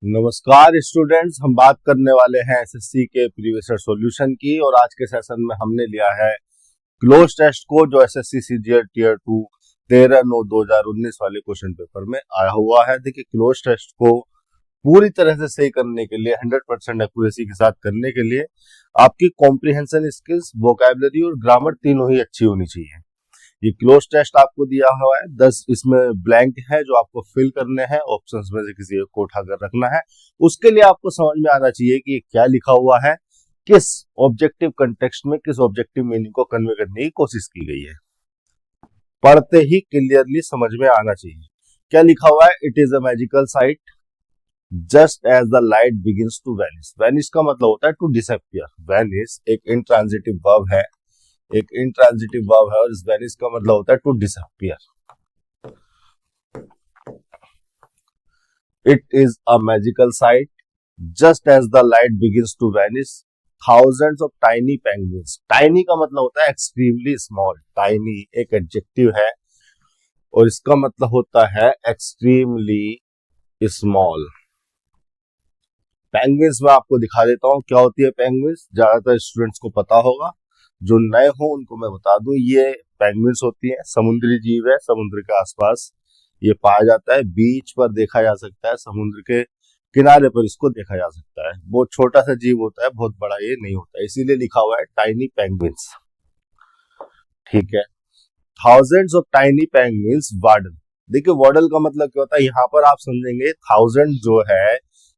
नमस्कार स्टूडेंट्स, हम बात करने वाले हैं एसएससी के प्रीवियस ईयर सॉल्यूशन की। और आज के सेशन में हमने लिया है क्लोज टेस्ट को, जो एसएससी सीजीएल टीयर 2 13/9/2019 वाले क्वेश्चन पेपर में आया हुआ है। देखिए, क्लोज टेस्ट को पूरी तरह से सही करने के लिए, 100% एक्यूरेसी के साथ करने के लिए आपकी कॉम्प्रिहेंशन स्किल्स, वोकैबुलरी और ग्रामर तीनों ही अच्छी होनी चाहिए। ये क्लोज टेस्ट आपको दिया हुआ है, 10 इसमें ब्लैंक है जो आपको फिल करने हैं। ऑप्शंस में से किसी एक को उठाकर रखना है। उसके लिए आपको समझ में आना चाहिए कि ये क्या लिखा हुआ है, किस ऑब्जेक्टिव कंटेक्स्ट में, किस ऑब्जेक्टिव मीनिंग को कन्वे करने की कोशिश की गई है। पढ़ते ही क्लियरली समझ में आना चाहिए। क्या लिखा हुआ है? It is a magical sight just as the light begins to vanish. Vanish का मतलब होता है टू डिसअपियर। वैनिश एक इंट्रांजिटिव वर्ब है, और इस वैनिश का मतलब होता है to disappear. It is a magical sight just as the light begins to vanish, thousands of tiny penguins. Tiny का मतलब होता है एक्सट्रीमली स्मॉल। टाइनी एक एडजेक्टिव है और इसका मतलब होता है एक्सट्रीमली स्मॉल। पेंगुइन्स में आपको दिखा देता हूं क्या होती है पेंगुइन्स, ज्यादातर स्टूडेंट्स को पता होगा। जो नए हो उनको मैं बता दूं, ये पेंगुइन्स होती है, समुद्री जीव है, समुद्र के आसपास ये पाया जाता है। बीच पर देखा जा सकता है, समुद्र के किनारे पर इसको देखा जा सकता है। बहुत छोटा सा जीव होता है, बहुत बड़ा ये नहीं होता है, इसीलिए लिखा हुआ है टाइनी पेंगुइन्स। ठीक है। Thousands of tiny penguins waddle. देखिए, वार्डल का मतलब क्या होता है, यहाँ पर आप समझेंगे थाउजेंड जो है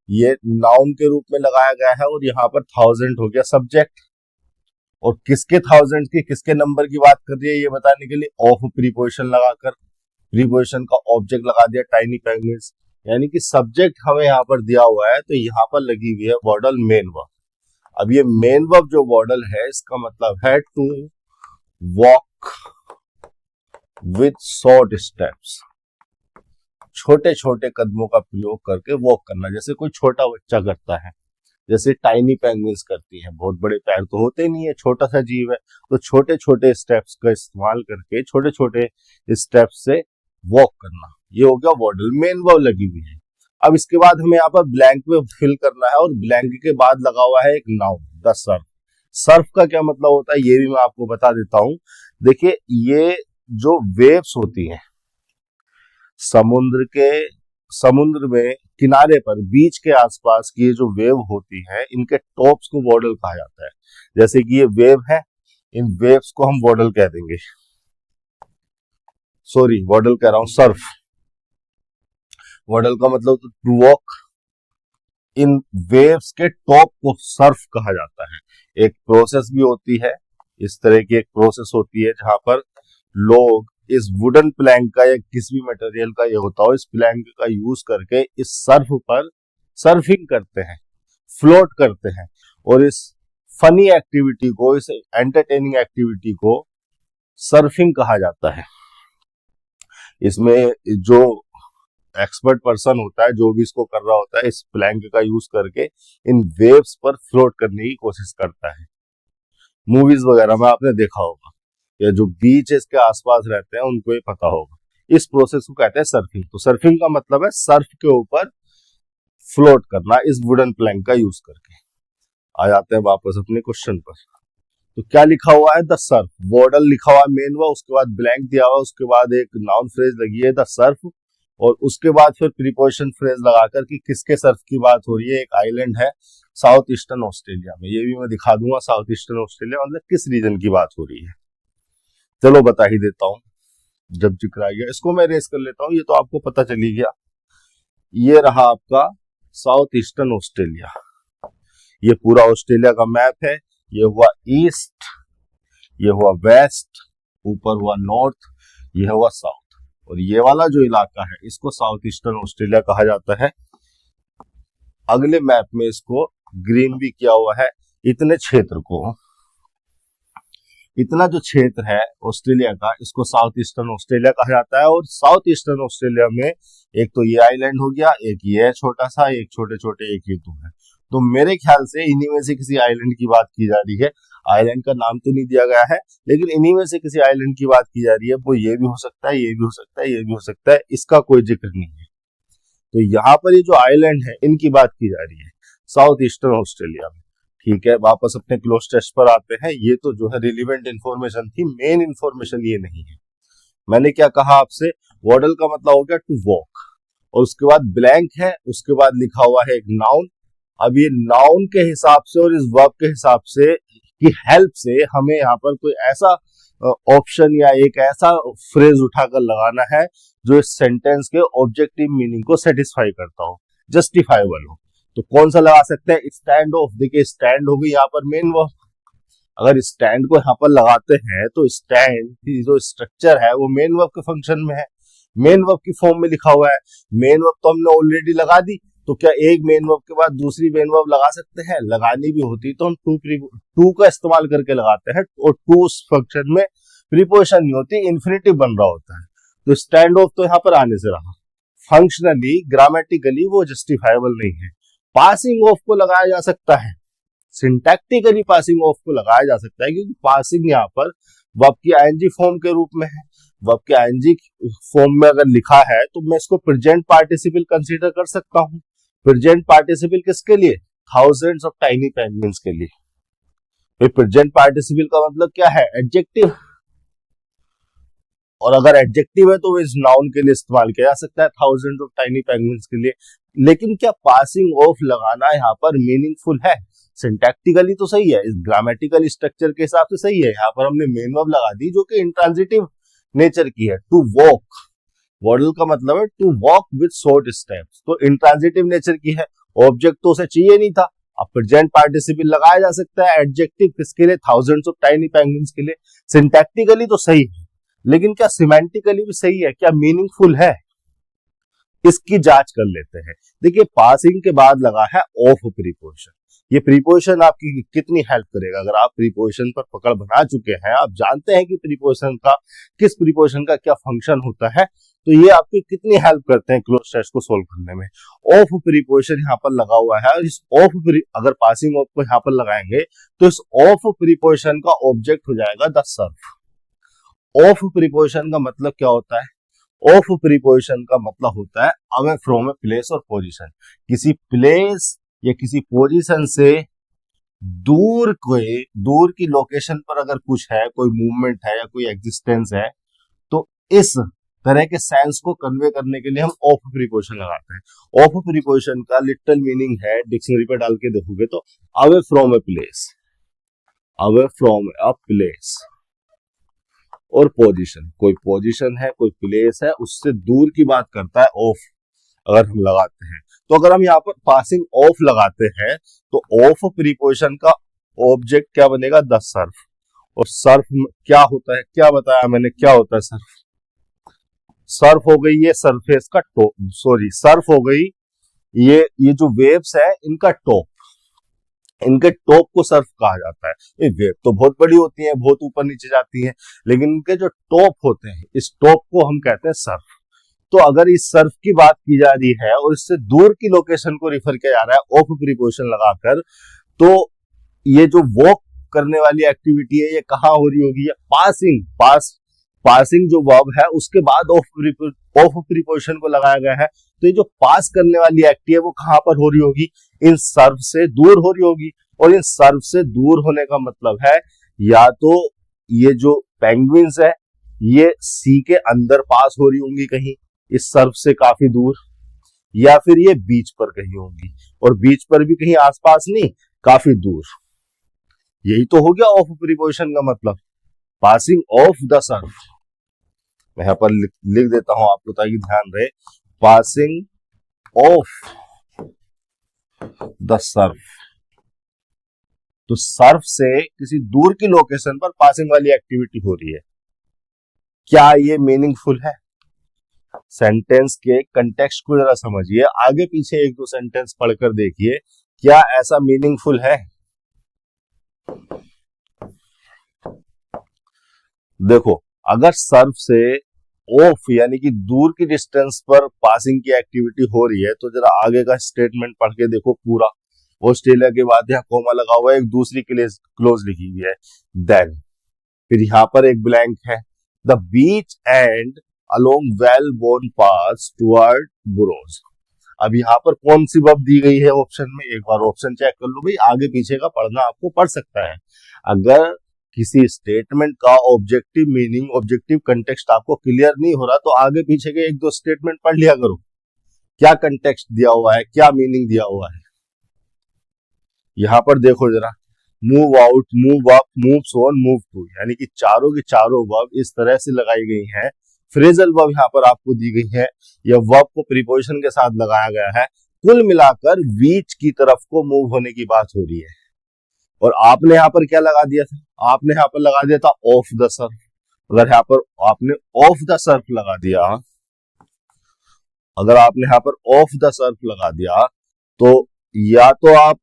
ये नाउन के रूप में लगाया गया है और यहाँ पर थाउजेंड हो गया सब्जेक्ट। और किसके थाउजेंड की, किसके नंबर की बात कर रही है ये बताने के लिए ऑफ प्रीपोजिशन लगाकर, प्रीपोजिशन का ऑब्जेक्ट लगा दिया टाइनी पेंगुइन्स। यानी कि सब्जेक्ट हमें यहाँ पर दिया हुआ है, तो यहाँ पर लगी हुई है वर्डल मेन वर्ब। अब ये मेन वर्ब जो वर्डल है, इसका मतलब है to walk with short steps. छोटे छोटे कदमों का प्रयोग करके वॉक करना, जैसे कोई छोटा बच्चा करता है, जैसे टाइनी पेंगुइन्स करती हैं। बहुत बड़े पैर तो होते नहीं है, छोटा सा जीव है, तो छोटे छोटे स्टेप्स का इस्तेमाल करके, छोटे छोटे स्टेप्स से वॉक करना, ये हो गया वर्डल। मेन वर्ब लगी हुई है। अब इसके बाद हमें यहाँ पर ब्लैंक में फिल करना है, और ब्लैंक के बाद लगा हुआ है एक नाउन, द सर्फ। सर्फ का क्या मतलब होता है ये भी मैं आपको बता देता हूं। देखिए, ये जो वेव्स होती हैं समुद्र में किनारे पर, बीच के आसपास की ये जो वेव होती है, इनके टॉप्स को वॉडल कहा जाता है। जैसे कि ये वेव है, इन वेव्स को हम वॉडल कह देंगे। सॉरी, वॉडल कह रहा हूं, सर्फ। वॉडल का मतलब टू वॉक। इन वेव्स के टॉप को सर्फ कहा जाता है। एक प्रोसेस भी होती है, इस तरह की एक प्रोसेस होती है जहां पर लोग इस वुडन प्लैंक का या किसी भी मटेरियल का ये होता हो, इस प्लैंक का यूज करके इस सर्फ पर सर्फिंग करते हैं, फ्लोट करते हैं। और इस फनी एक्टिविटी को, इस एंटरटेनिंग एक्टिविटी को सर्फिंग कहा जाता है। इसमें जो एक्सपर्ट पर्सन होता है, जो भी इसको कर रहा होता है, इस प्लैंक का यूज करके इन वेव्स पर फ्लोट करने की कोशिश करता है। मूवीज वगैरह में आपने देखा होगा, या जो बीच इसके आसपास रहते हैं उनको ये पता होगा। इस प्रोसेस को कहते हैं सर्फिंग। तो सर्फिंग का मतलब है सर्फ के ऊपर फ्लोट करना, इस वुडन प्लैंक का यूज करके। आ जाते हैं वापस अपने क्वेश्चन पर। तो क्या लिखा हुआ है? The Surf. वॉडल लिखा हुआ है मेन हुआ, उसके बाद ब्लैंक दिया हुआ, उसके बाद एक नाउन फ्रेज लगी है द सर्फ, और उसके बाद फिर प्रीपोजिशन फ्रेज लगाकर कि किसके सर्फ की बात हो रही है। एक आइलैंड है साउथ ईस्टर्न ऑस्ट्रेलिया में, ये भी मैं दिखा दूंगा। साउथ ईस्टर्न ऑस्ट्रेलिया मतलब किस रीजन की बात हो रही है, चलो बता ही देता हूं जब जिक्र आ गया। इसको मैं रेस कर लेता हूं, ये तो आपको पता चली गया। ये रहा आपका साउथ ईस्टर्न ऑस्ट्रेलिया। ये पूरा ऑस्ट्रेलिया का मैप है। ये हुआ ईस्ट, ये हुआ वेस्ट, ऊपर हुआ नॉर्थ, ये हुआ साउथ। और ये वाला जो इलाका है इसको साउथ ईस्टर्न ऑस्ट्रेलिया कहा जाता है। अगले मैप में इसको ग्रीन भी किया हुआ है। इतने क्षेत्र को, इतना जो क्षेत्र है ऑस्ट्रेलिया का, इसको साउथ ईस्टर्न ऑस्ट्रेलिया कहा जाता है। और साउथ ईस्टर्न ऑस्ट्रेलिया में एक तो ये आइलैंड हो गया, एक ये है छोटा सा, एक छोटे छोटे, एक ये दो है। तो मेरे ख्याल से इन्हीं में से किसी आइलैंड की बात की जा रही है। आइलैंड का नाम तो नहीं दिया गया है, लेकिन इन्हीं में से किसी आइलैंड की बात की जा रही है। वो ये भी हो सकता है, ये भी हो सकता है, ये भी हो सकता है, इसका कोई जिक्र नहीं है। तो यहाँ पर ये जो आइलैंड है इनकी बात की जा रही है साउथ ईस्टर्न ऑस्ट्रेलिया में। ठीक है, वापस अपने क्लोज टेस्ट पर आते हैं। ये तो जो है रिलीवेंट इंफॉर्मेशन थी, मेन इंफॉर्मेशन ये नहीं है। मैंने क्या कहा आपसे, वॉडल का मतलब हो गया टू वॉक, और उसके बाद ब्लैंक है, उसके बाद लिखा हुआ है एक नाउन। अब ये नाउन के हिसाब से और इस वर्ब के हिसाब से की हेल्प से हमें यहाँ पर कोई ऐसा ऑप्शन या एक ऐसा फ्रेज उठाकर लगाना है जो इस सेंटेंस के ऑब्जेक्टिव मीनिंग को सेटिस्फाई करता हो, जस्टिफाइबल हो। तो कौन सा लगा सकते हैं, स्टैंड ऑफ। देखिए स्टैंड हो गई यहाँ पर मेन वर्ब, अगर स्टैंड को यहाँ पर लगाते हैं तो स्टैंड की जो स्ट्रक्चर है वो मेन वर्ब के फंक्शन में है, मेन वर्ब की फॉर्म में लिखा हुआ है। मेन वर्ब तो हमने ऑलरेडी लगा दी, तो क्या एक मेन वर्ब के बाद दूसरी मेन वर्ब लगा सकते हैं? लगानी भी होती तो हम टू का इस्तेमाल करके लगाते हैं, और टू उस फंक्शन में प्रीपोजिशन नहीं होती, इन्फिनिटिव बन रहा होता है। तो स्टैंड ऑफ तो यहाँ पर आने से रहा, फंक्शनली ग्रामेटिकली वो जस्टिफाइबल नहीं है। पासिंग ऑफ को लगाया जा सकता है, सिंटैक्टिकली पासिंग ऑफ को लगाया जा सकता है, क्योंकि पासिंग यहाँ पर वर्ब की आईएनजी फॉर्म के रूप में है। वर्ब के आईएनजी फॉर्म में अगर लिखा है तो मैं इसको प्रेजेंट पार्टिसिपल कंसीडर कर सकता हूँ। प्रेजेंट पार्टिसिपल किसके लिए? थाउजेंड्स ऑफ टाइनी पेंगुइन्स के लिए। प्रेजेंट पार्टिसिपल का मतलब क्या है? एडजेक्टिव, और अगर एडजेक्टिव है तो वो इस नाउन के लिए इस्तेमाल किया जा सकता है, थाउजेंड्स ऑफ टाइनी पेंगुइन्स के लिए। लेकिन क्या पासिंग ऑफ लगाना यहाँ पर मीनिंगफुल है? सिंटैक्टिकली तो सही है, इस ग्रामेटिकल स्ट्रक्चर के हिसाब से सही है। यहाँ पर हमने मेन वर्ब लगा दी जो कि इंट्रांजिटिव नेचर की है, टू वॉक। वॉडल का मतलब है to walk with short steps, तो इंट्रांजिटिव नेचर की है, ऑब्जेक्ट तो उसे चाहिए नहीं था। अब प्रेजेंट पार्टिसिपल लगाया जा सकता है, एडजेक्टिव किसके लिए? थाउजेंड्स ऑफ टाइनी पेंगुइन्स के लिए। सिंटैक्टिकली तो सही है, लेकिन क्या सिमेंटिकली भी सही है? क्या मीनिंगफुल है? इसकी जांच कर लेते हैं। देखिए पासिंग के बाद लगा है ऑफ प्रीपोजिशन। ये प्रीपोजिशन आपकी कितनी हेल्प करेगा? अगर आप प्रीपोजिशन पर पकड़ बना चुके हैं, आप जानते हैं कि प्रीपोजिशन का किस प्रीपोजिशन का क्या फंक्शन होता है, तो ये आपकी कितनी हेल्प करते हैं क्लोज टेस्ट को सोल्व करने में। ऑफ प्रीपोजिशन यहाँ पर लगा हुआ है, और इस ऑफ अगर पासिंग ऑफ को यहाँ पर लगाएंगे तो इस ऑफ प्रीपोजिशन का ऑब्जेक्ट हो जाएगा द सर्फ। ऑफ प्रीपोजिशन का मतलब क्या होता है? ऑफ प्रीपोजिशन का मतलब होता है अवे फ्रॉम ए प्लेस और पोजीशन। किसी प्लेस या किसी पोजीशन से दूर की लोकेशन पर अगर कुछ है, कोई मूवमेंट है या कोई एग्जिस्टेंस है, तो इस तरह के सेंस को कन्वे करने के लिए हम ऑफ प्रीपोजिशन लगाते हैं। ऑफ प्रीपोजिशन का लिटरल मीनिंग है, डिक्शनरी पे डाल के देखोगे तो away from a place, away from a place और पोजीशन। कोई पोजीशन है, कोई प्लेस है, उससे दूर की बात करता है ऑफ अगर हम लगाते हैं। तो अगर हम यहाँ पर पासिंग ऑफ लगाते हैं तो ऑफ प्रीपोजिशन का ऑब्जेक्ट क्या बनेगा? The Surf. और सर्फ क्या होता है? क्या बताया मैंने, क्या होता है सर्फ? सर्फ हो गई ये सरफेस का टॉप, सॉरी सर्फ हो गई ये जो वेव्स है इनका टॉप, इनके टॉप को सर्फ कहा जाता है। ये वेव तो बहुत बड़ी होती है, बहुत ऊपर नीचे जाती है, लेकिन इनके जो टॉप होते हैं, इस टॉप को हम कहते हैं सर्फ। तो अगर इस सर्फ की बात की जा रही है और इससे दूर की लोकेशन को रिफर किया जा रहा है ऑफ प्रीपोजिशन लगाकर, तो ये जो वॉक करने वाली एक्टिविटी है ये कहाँ हो रही होगी? पासिंग, पासिंग जो वर्ब है उसके बाद ऑफ प्रीपोजिशन को लगाया गया है, तो ये जो पास करने वाली एक्टिविटी है वो कहां पर हो रही होगी? इन सर्फ से दूर हो रही होगी। और इन सर्फ से दूर होने का मतलब है या तो ये जो पेंगुइन्स है ये सी के अंदर पास हो रही होंगी कहीं इस सर्फ से काफी दूर, या फिर ये बीच पर कहीं होंगी, और बीच पर भी कहीं आसपास नहीं, काफी दूर। यही तो हो गया ऑफ प्रीपोजिशन का मतलब, पासिंग ऑफ द सर्फ। मैं यहां पर लिख देता हूं आपको ताकि ध्यान रहे, पासिंग ऑफ द सर्फ। तो सर्फ से किसी दूर की लोकेशन पर पासिंग वाली एक्टिविटी हो रही है। क्या ये मीनिंगफुल है? सेंटेंस के कंटेक्स्ट को जरा समझिए, आगे पीछे एक दो सेंटेंस पढ़कर देखिए, क्या ऐसा मीनिंगफुल है? देखो अगर सर्फ से ऑफ यानी कि दूर की डिस्टेंस पर पासिंग की एक्टिविटी हो रही है, तो जरा आगे का स्टेटमेंट पढ़ के देखो पूरा। ऑस्ट्रेलिया के बाद यहाँ कोमा लगा हुआ है, एक दूसरी क्लोज लिखी हुई है, देन फिर यहाँ पर एक ब्लैंक है, the beach and along well born pass toward burrows. अब यहाँ पर कौन सी वर्ब दी गई है ऑप्शन में, एक बार ऑप्शन चेक कर लो भाई, आगे पीछे का पढ़ना आपको पड़ सकता है। अगर किसी स्टेटमेंट का ऑब्जेक्टिव मीनिंग, ऑब्जेक्टिव कंटेक्स्ट आपको क्लियर नहीं हो रहा तो आगे पीछे के एक दो स्टेटमेंट पढ़ लिया करो, क्या कंटेक्स्ट दिया हुआ है, क्या मीनिंग दिया हुआ है। यहां पर देखो जरा, move out, move up, move on, move to, यानी कि चारों की चारों वर्ब इस तरह से लगाई गई हैं। फ्रेजल वर्ब यहां पर आपको दी गई है, यह वर्ब को प्रीपोजिशन के साथ लगाया गया है। कुल मिलाकर बीच की तरफ को मूव होने की बात हो रही है। और आपने यहां पर क्या लगा दिया था, आपने यहां पर लगा दिया था ऑफ द सर्फ। अगर यहां पर आपने ऑफ द सर्फ लगा दिया, अगर आपने यहां पर ऑफ द सर्फ लगा दिया तो या तो आप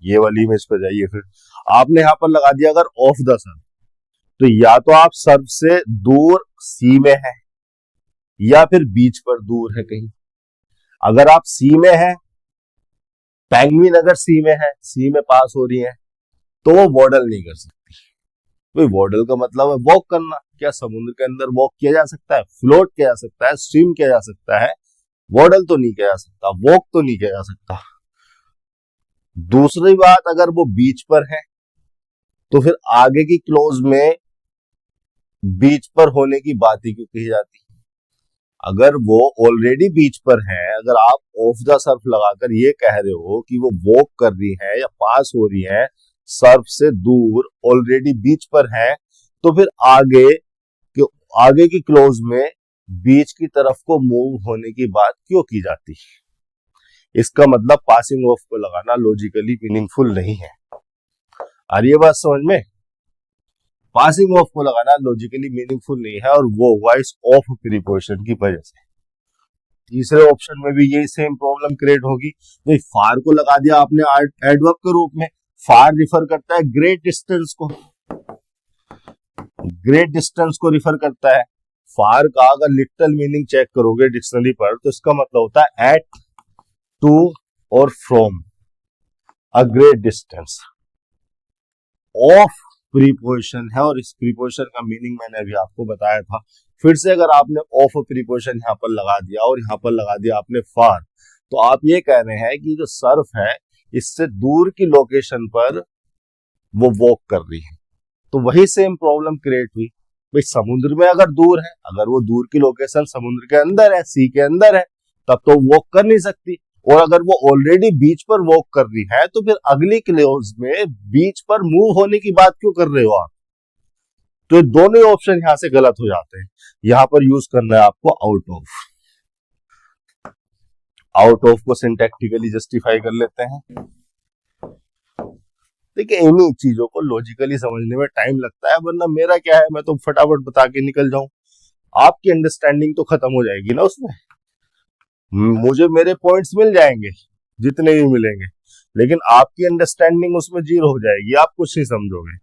ये वाली इमेज पे जाइए, फिर आपने यहां पर लगा दिया अगर ऑफ द सर्फ, तो या तो आप सर्फ से दूर सी में है या फिर बीच पर दूर है कहीं। अगर आप सी में है, पेंगुइन अगर सी में है, सी में पास हो रही है, तो वो वॉडल नहीं कर सकती। भाई वॉडल का मतलब है वॉक करना। क्या समुद्र के अंदर वॉक किया जा सकता है, फ्लोट किया जा सकता है, स्विम किया जा सकता है, वॉडल तो नहीं किया जा सकता, वॉक तो नहीं किया जा सकता। दूसरी बात, अगर वो बीच पर है तो फिर आगे की क्लोज में बीच पर होने की बात ही क्यों कही जाती है। अगर वो ऑलरेडी बीच पर है, अगर आप ऑफ द सर्फ लगाकर ये कह रहे हो कि वो वॉक कर रही है या पास हो रही है सर्फ से दूर, ऑलरेडी बीच पर है, तो फिर आगे की क्लोज में बीच की तरफ को मूव होने की बात क्यों की जाती है। इसका मतलब पासिंग ऑफ को लगाना लॉजिकली मीनिंगफुल नहीं है। आ रही है बात समझ में? पासिंग ऑफ को लगाना लॉजिकली मीनिंगफुल नहीं है, और वो हुआ इस ऑफ प्रीपोजिशन की वजह से। तीसरे ऑप्शन में भी यही सेम प्रॉब्लम क्रिएट होगी। तो फार को लगा दिया आपने एडवर्ब के रूप में। फार रिफर करता है ग्रेट डिस्टेंस को, ग्रेट डिस्टेंस को रिफर करता है। फार का अगर लिटरल मीनिंग चेक करोगे डिक्शनरी पर तो इसका मतलब होता है एट, टू और from a great distance. Of preposition है और इस प्रीपोजिशन का मीनिंग मैंने अभी आपको बताया था। फिर से अगर आपने ऑफ प्रीपोजिशन यहां पर लगा दिया और यहां पर लगा दिया आपने फार, तो आप ये कह रहे हैं कि जो सर्फ है इससे दूर की लोकेशन पर वो वॉक कर रही है। तो वही सेम प्रॉब्लम क्रिएट हुई। भाई समुद्र में अगर दूर है, अगर वो दूर की लोकेशन समुद्र के अंदर है, सी के अंदर है, तब तो वॉक कर नहीं सकती। और अगर वो ऑलरेडी बीच पर वॉक कर रही है तो फिर अगली क्लोज में बीच पर मूव होने की बात क्यों कर रहे हो आप। तो दोनों ऑप्शन यहां से गलत हो जाते हैं। यहां पर यूज करना है आपको आउट ऑफ। आउट ऑफ को सिंटैक्टिकली जस्टिफाई कर लेते हैं। देखिए इन्हीं चीजों को लॉजिकली समझने में टाइम लगता है, वरना मेरा क्या है, मैं तो फटाफट बता के निकल जाऊं, आपकी अंडरस्टैंडिंग तो खत्म हो जाएगी ना उसमें। मुझे मेरे पॉइंट्स मिल जाएंगे जितने भी मिलेंगे, लेकिन आपकी अंडरस्टैंडिंग उसमें जीरो हो जाएगी, आप कुछ नहीं समझोगे।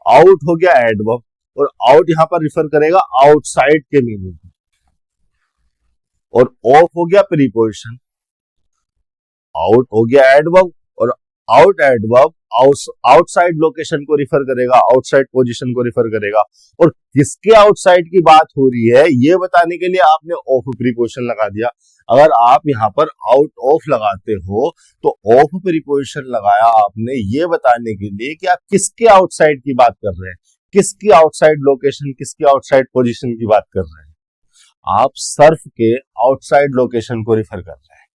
आउट हो गया एडवर्ब, और आउट यहां पर रिफर करेगा आउटसाइड के मीनिंग, और ऑफ हो गया प्रीपोजिशन। आउट हो गया एडवर्ब, और आउट एडवर्ब आउटसाइड लोकेशन को रिफर करेगा, आउटसाइड पोजीशन को रिफर करेगा। और किसके आउटसाइड की बात हो रही है ये बताने के लिए आपने ऑफ प्रीपोजिशन लगा दिया। अगर आप यहां पर आउट ऑफ लगाते हो तो ऑफ प्रीपोजिशन लगाया आपने ये बताने के लिए कि आप किसके आउटसाइड की बात कर रहे हैं, किसकी आउटसाइड लोकेशन, किसकी आउटसाइड पोजीशन की बात कर रहे हैं। आप सर्फ के आउटसाइड लोकेशन को रिफर कर रहे हैं।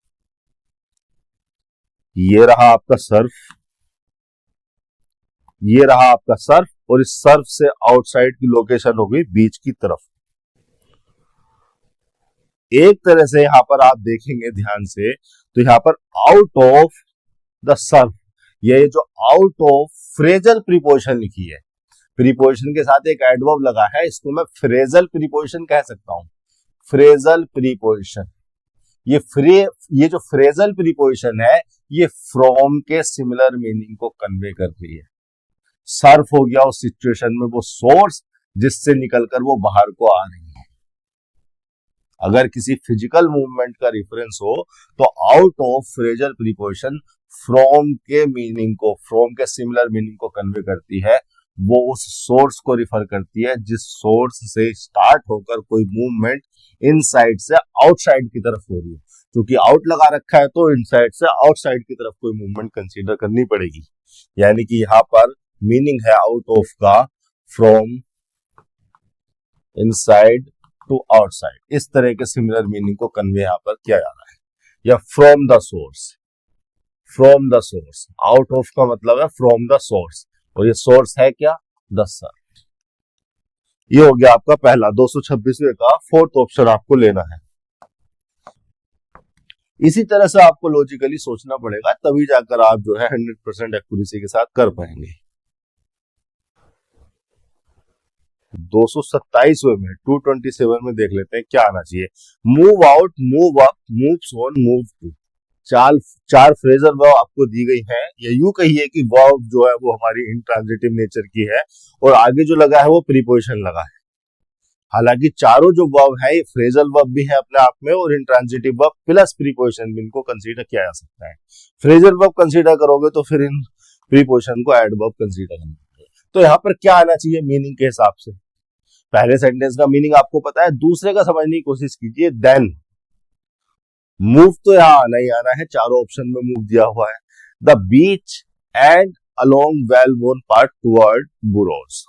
ये रहा आपका सर्फ, ये रहा आपका सर्फ, और इस सर्फ से आउटसाइड की लोकेशन हो गई बीच की तरफ। एक तरह से यहां पर आप देखेंगे ध्यान से तो यहां पर आउट ऑफ द सर्फ, ये जो आउट ऑफ फ्रेजल प्रीपोजिशन लिखी है, प्रीपोजिशन के साथ एक एडवर्ब लगा है, इसको मैं फ्रेजल प्रीपोजिशन कह सकता हूं। फ्रेजल प्रीपोजिशन, ये जो फ्रेजल प्रीपोजिशन है ये फ्रॉम के सिमिलर मीनिंग को कन्वे कर रही है। सर्फ हो गया उस सिचुएशन में वो सोर्स जिससे निकलकर वो बाहर को आ रही है। अगर किसी फिजिकल मूवमेंट का रिफरेंस हो तो out of phrasal preposition from के मीनिंग को, फ्रॉम के सिमिलर मीनिंग को कन्वे करती है। वो उस सोर्स को रिफर करती है जिस सोर्स से स्टार्ट होकर कोई मूवमेंट इनसाइड से आउटसाइड की तरफ हो रही है। क्योंकि आउट लगा रखा है तो इनसाइड से आउटसाइड की तरफ कोई मूवमेंट कंसीडर करनी पड़ेगी। यानी कि यहाँ पर मीनिंग है आउट ऑफ का फ्रॉम इनसाइड टू आउटसाइड। इस तरह के सिमिलर मीनिंग को कन्वे यहाँ पर किया जा रहा है। या from the source, from the source, out of का मतलब है फ्रॉम द सोर्स, और ये सोर्स है क्या, द सन। ये हो गया आपका पहला 226वें का फोर्थ ऑप्शन आपको लेना है। इसी तरह से आपको लॉजिकली सोचना पड़ेगा, तभी जाकर आप जो है 100% एक्यूरेसी के साथ कर पाएंगे। 227वें में 227 में देख लेते हैं क्या आना चाहिए। Move out, move up, moves on, move to. चार फ्रेजल वर्ब आपको दी गई है। या यूं कहिए कि वर्ब जो है वो हमारी इंट्रांजिटिव नेचर की है और आगे जो लगा है वो प्रीपोजिशन लगा है। हालांकि चारों जो वर्ब है ये फ्रेजल वर्ब भी है अपने आप में और इंट्रांजिटिव वर्ब प्लस प्रीपोजिशन भी इनको कंसीडर किया जा सकता है। फ्रेजल वर्ब कंसीडर करोगे तो फिर इन प्रीपोजिशन को एडवर्ब कंसीडर करना पड़ेगा। तो यहाँ पर क्या आना चाहिए मीनिंग के हिसाब से? पहले सेंटेंस का मीनिंग आपको पता है, दूसरे का समझने की कोशिश कीजिए। देन मूव तो यहाँ आना ही आना है, चारों ऑप्शन में मूव दिया हुआ है। The beach and along well वोन पार्ट टुवर्ड बुरोस।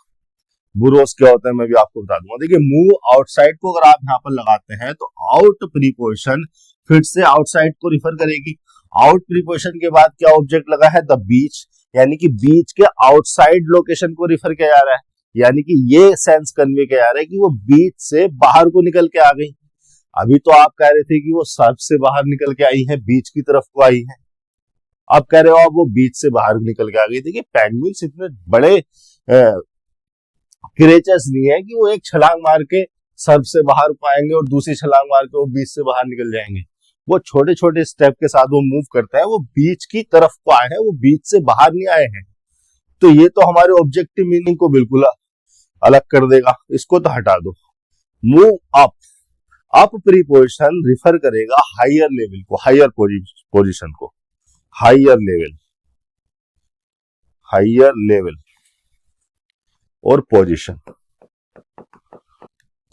बुरोस क्या होता है मैं भी आपको बता दूंगा। देखिए मूव आउटसाइड को अगर आप यहाँ पर लगाते हैं तो आउट प्रीपोजिशन फिर से आउटसाइड को रिफर करेगी। आउट प्रीपोजिशन के बाद क्या ऑब्जेक्ट लगा है, द बीच, यानी कि बीच के आउटसाइड लोकेशन को रिफर किया जा रहा है। यानी कि ये सेंस कन्वे किया जा रहा है कि वो बीच से बाहर को निकल के आ गई। अभी तो आप कह रहे थे कि वो सर्फ से बाहर निकल के आई है, बीच की तरफ को आई है। आप कह रहे हो अब वो बीच से बाहर निकल के आ गई। देखिए पेंगुइन्स इतने बड़े क्रिएचर्स नहीं है कि वो एक छलांग मार के सर्फ से बाहर को आएंगे और दूसरी छलांग मार के वो बीच से बाहर निकल जाएंगे। वो छोटे छोटे स्टेप के साथ वो मूव करते हैं, वो बीच की तरफ को आए हैं, वो बीच से बाहर नहीं आए हैं। तो ये तो हमारे ऑब्जेक्टिव मीनिंग को बिल्कुल अलग कर देगा, इसको तो हटा दो। Move up, up preposition refer करेगा हायर लेवल को, हायर पोजीशन को, हायर लेवल, हायर लेवल और पोजीशन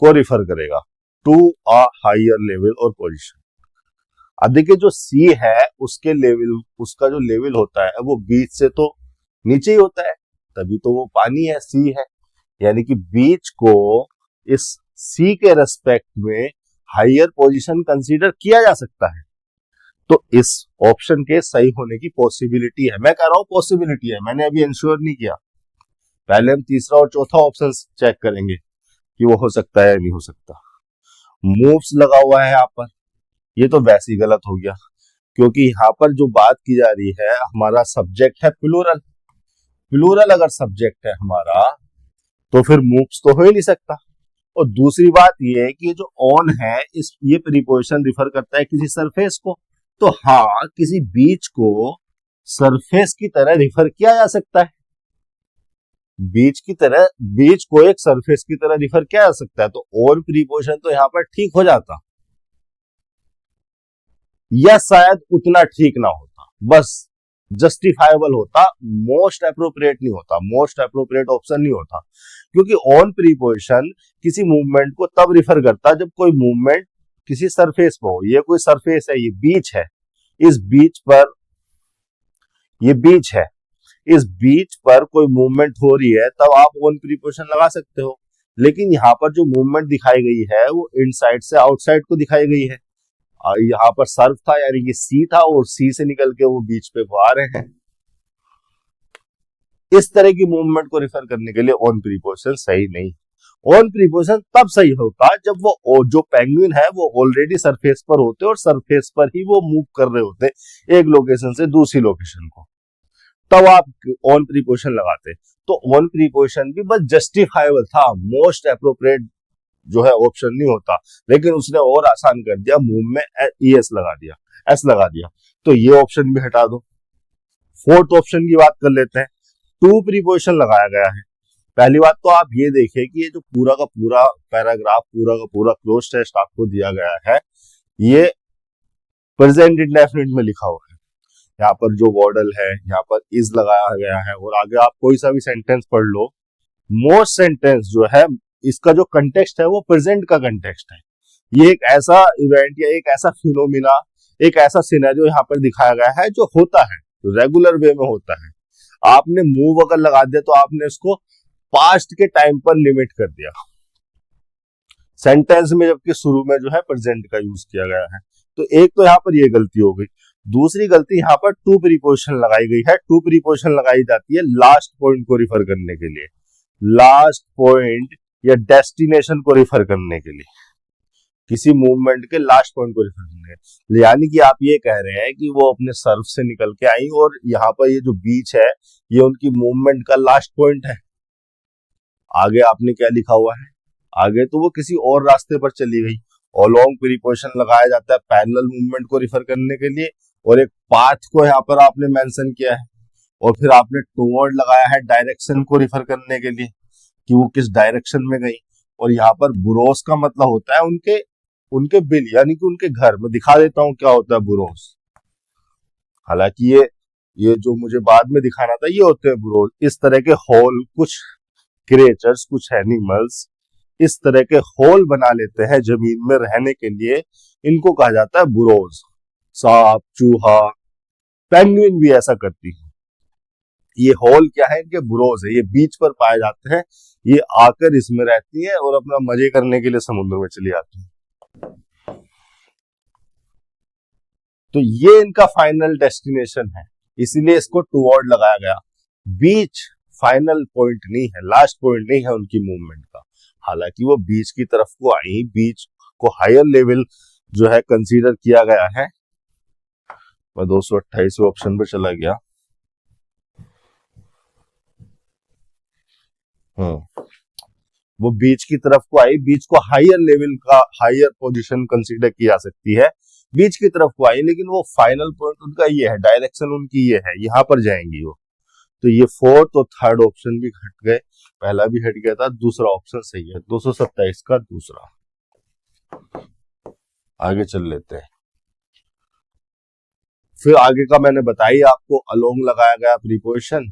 को रिफर करेगा टू अ हायर लेवल और पोजीशन। अब देखिए जो सी है उसके लेवल, उसका जो लेवल होता है वो बीच से तो नीचे ही होता है, तभी तो वो पानी है, सी है। यानी कि बीच को इस सी के रेस्पेक्ट में हायर पोजीशन कंसीडर किया जा सकता है। तो इस ऑप्शन के सही होने की पॉसिबिलिटी है। मैं कह रहा हूं पॉसिबिलिटी है, मैंने अभी इंश्योर नहीं किया। पहले हम तीसरा और चौथा ऑप्शन चेक करेंगे कि वो हो सकता है या नहीं हो सकता। मूव्स लगा हुआ है यहाँ पर, ये तो वैसे ही गलत हो गया क्योंकि यहाँ पर जो बात की जा रही है हमारा सब्जेक्ट है प्लूरल। प्लूरल अगर सब्जेक्ट है हमारा तो फिर मूव्स तो हो ही नहीं सकता। और दूसरी बात ये है कि जो ऑन है इस ये प्रीपोजिशन रिफर करता है किसी सरफेस को। तो हाँ, किसी बीच को सरफेस की तरह रिफर किया जा सकता है। बीच की तरह, बीच को एक सरफेस की तरह रिफर किया जा सकता है। तो ऑन प्रीपोजिशन तो यहां पर ठीक हो जाता, या शायद उतना ठीक ना होता, बस जस्टिफाइबल होता, मोस्ट अप्रोप्रिएट नहीं होता, मोस्ट अप्रोप्रिएट ऑप्शन नहीं होता। क्योंकि ऑन प्रीपोजिशन किसी मूवमेंट को तब रिफर करता जब कोई मूवमेंट किसी सरफेस पर हो। ये कोई सरफेस है, ये बीच है, इस बीच पर, ये बीच है, इस बीच पर कोई मूवमेंट हो रही है तब आप ऑन प्रीपोजिशन लगा सकते हो। लेकिन यहाँ पर जो मूवमेंट दिखाई गई है वो इनसाइड से आउटसाइड को दिखाई गई है। यहाँ पर सर्फ था यानी कि सी था और सी से निकल के वो बीच पे वो आ रहे हैं। इस तरह की मूवमेंट को रिफर करने के लिए ऑन प्रीपोजिशन सही नहीं। ऑन प्रीपोजिशन तब सही होता जब वो जो पेंगुइन है वो ऑलरेडी सरफेस पर होते और सरफेस पर ही वो मूव कर रहे होते एक लोकेशन से दूसरी लोकेशन को, तब आप ऑन प्रीपोजिशन लगाते। तो ऑन प्रीपोजिशन भी बस जस्टिफाइबल था, मोस्ट अप्रोप्रिएट जो है ऑप्शन नहीं होता। लेकिन उसने और आसान कर दिया, मूव में एस लगा दिया, एस लगा दिया, तो ये ऑप्शन भी हटा दो। फोर्थ ऑप्शन की बात कर लेते हैं। टू प्रीपोजिशन लगाया गया है। पहली बात तो आप ये देखिए कि ये जो पूरा का पूरा पैराग्राफ, पूरा का पूरा क्लोज टेक्स्ट आपको दिया गया है, ये प्रेजेंट इंडेफिनिट में लिखा हुआ है। यहाँ पर जो मॉडल है यहाँ पर इज लगाया गया है और आगे आप कोई सा भी सेंटेंस पढ़ लो मोस्ट सेंटेंस जो है इसका जो कंटेक्स्ट है वो प्रेजेंट का कंटेक्स्ट है। ये एक ऐसा इवेंट या एक ऐसा फिनोमिना, एक ऐसा सिनेरियो यहाँ पर दिखाया गया है जो होता है, रेगुलर वे में होता है। आपने मूव अगर लगा दिया तो आपने इसको पास्ट के टाइम पर लिमिट कर दिया सेंटेंस में, जबकि शुरू में जो है प्रेजेंट का यूज किया गया है। तो एक तो यहाँ पर ये गलती हो गई। दूसरी गलती यहाँ पर टू प्रीपोजिशन लगाई गई है। टू प्रीपोजिशन लगाई जाती है लास्ट पॉइंट को रिफर करने के लिए, लास्ट पॉइंट या डेस्टिनेशन को रिफर करने के लिए, किसी मूवमेंट के लास्ट पॉइंट को रिफर करने के लिए। यानी कि आप ये कह रहे हैं कि वो अपने सर्व से निकल के आई और यहाँ पर ये जो बीच है ये उनकी मूवमेंट का लास्ट पॉइंट है। आगे आपने क्या लिखा हुआ है, आगे तो वो किसी और रास्ते पर चली गई। अलोंग प्रीपोजिशन लगाया जाता है पैरेलल मूवमेंट को रिफर करने के लिए, और एक पाथ को यहाँ पर आपने मेंशन किया है, और फिर आपने टुवर्ड लगाया है डायरेक्शन को रिफर करने के लिए कि वो किस डायरेक्शन में गई। और यहाँ पर बुरोस का मतलब होता है उनके उनके बिल, यानी कि उनके घर में। दिखा देता हूं क्या होता है बुरोस। हालांकि ये जो मुझे बाद में दिखाना था ये होते हैं बुरोस। इस तरह के होल, कुछ क्रिएचर्स, कुछ एनिमल्स इस तरह के होल बना लेते हैं जमीन में रहने के लिए, इनको कहा जाता है बुरोस। सांप, चूहा, पेंगुइन भी ऐसा करती है। ये होल क्या है, इनके बुरोस है। ये बीच पर पाए जाते हैं, ये आकर इसमें रहती है और अपना मजे करने के लिए समुद्र में चली जाती है। तो ये इनका फाइनल डेस्टिनेशन है, इसीलिए इसको टुवर्ड लगाया गया। बीच फाइनल पॉइंट नहीं है, लास्ट पॉइंट नहीं है उनकी मूवमेंट का। हालांकि वो बीच की तरफ को आई, बीच को हायर लेवल जो है कंसीडर किया गया है। मैं 228 ऑप्शन पे चला गया। वो बीच की तरफ को आई, बीच को हायर लेवल का, हायर पोजीशन कंसीडर की जा सकती है। बीच की तरफ को आई, लेकिन वो फाइनल पॉइंट उनका ये है, डायरेक्शन उनकी ये है, यहां पर जाएंगी वो। तो ये फोर्थ और थर्ड ऑप्शन भी हट गए, पहला भी हट गया था, दूसरा ऑप्शन सही है, 227 का दूसरा। आगे चल लेते हैं। फिर आगे का मैंने बताई आपको, अलोंग लगाया गया प्रीपोजिशन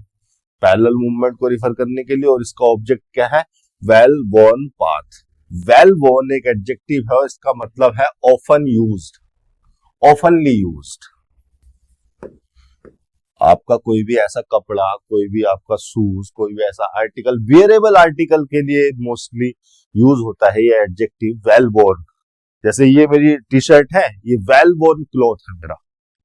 पैरेलल मूवमेंट को रिफर करने के लिए, और इसका ऑब्जेक्ट क्या है, well worn path. Well worn एक एडजेक्टिव है, इसका मतलब है ऑफन यूज्ड, ऑफनली यूज्ड। आपका कोई भी ऐसा कपड़ा, कोई भी आपका शूज, कोई भी ऐसा आर्टिकल, वेयरेबल आर्टिकल के लिए मोस्टली यूज होता है ये एडजेक्टिव वेल वोर्न। जैसे ये मेरी टी शर्ट है, ये वेल वोर्न क्लॉथ है मेरा,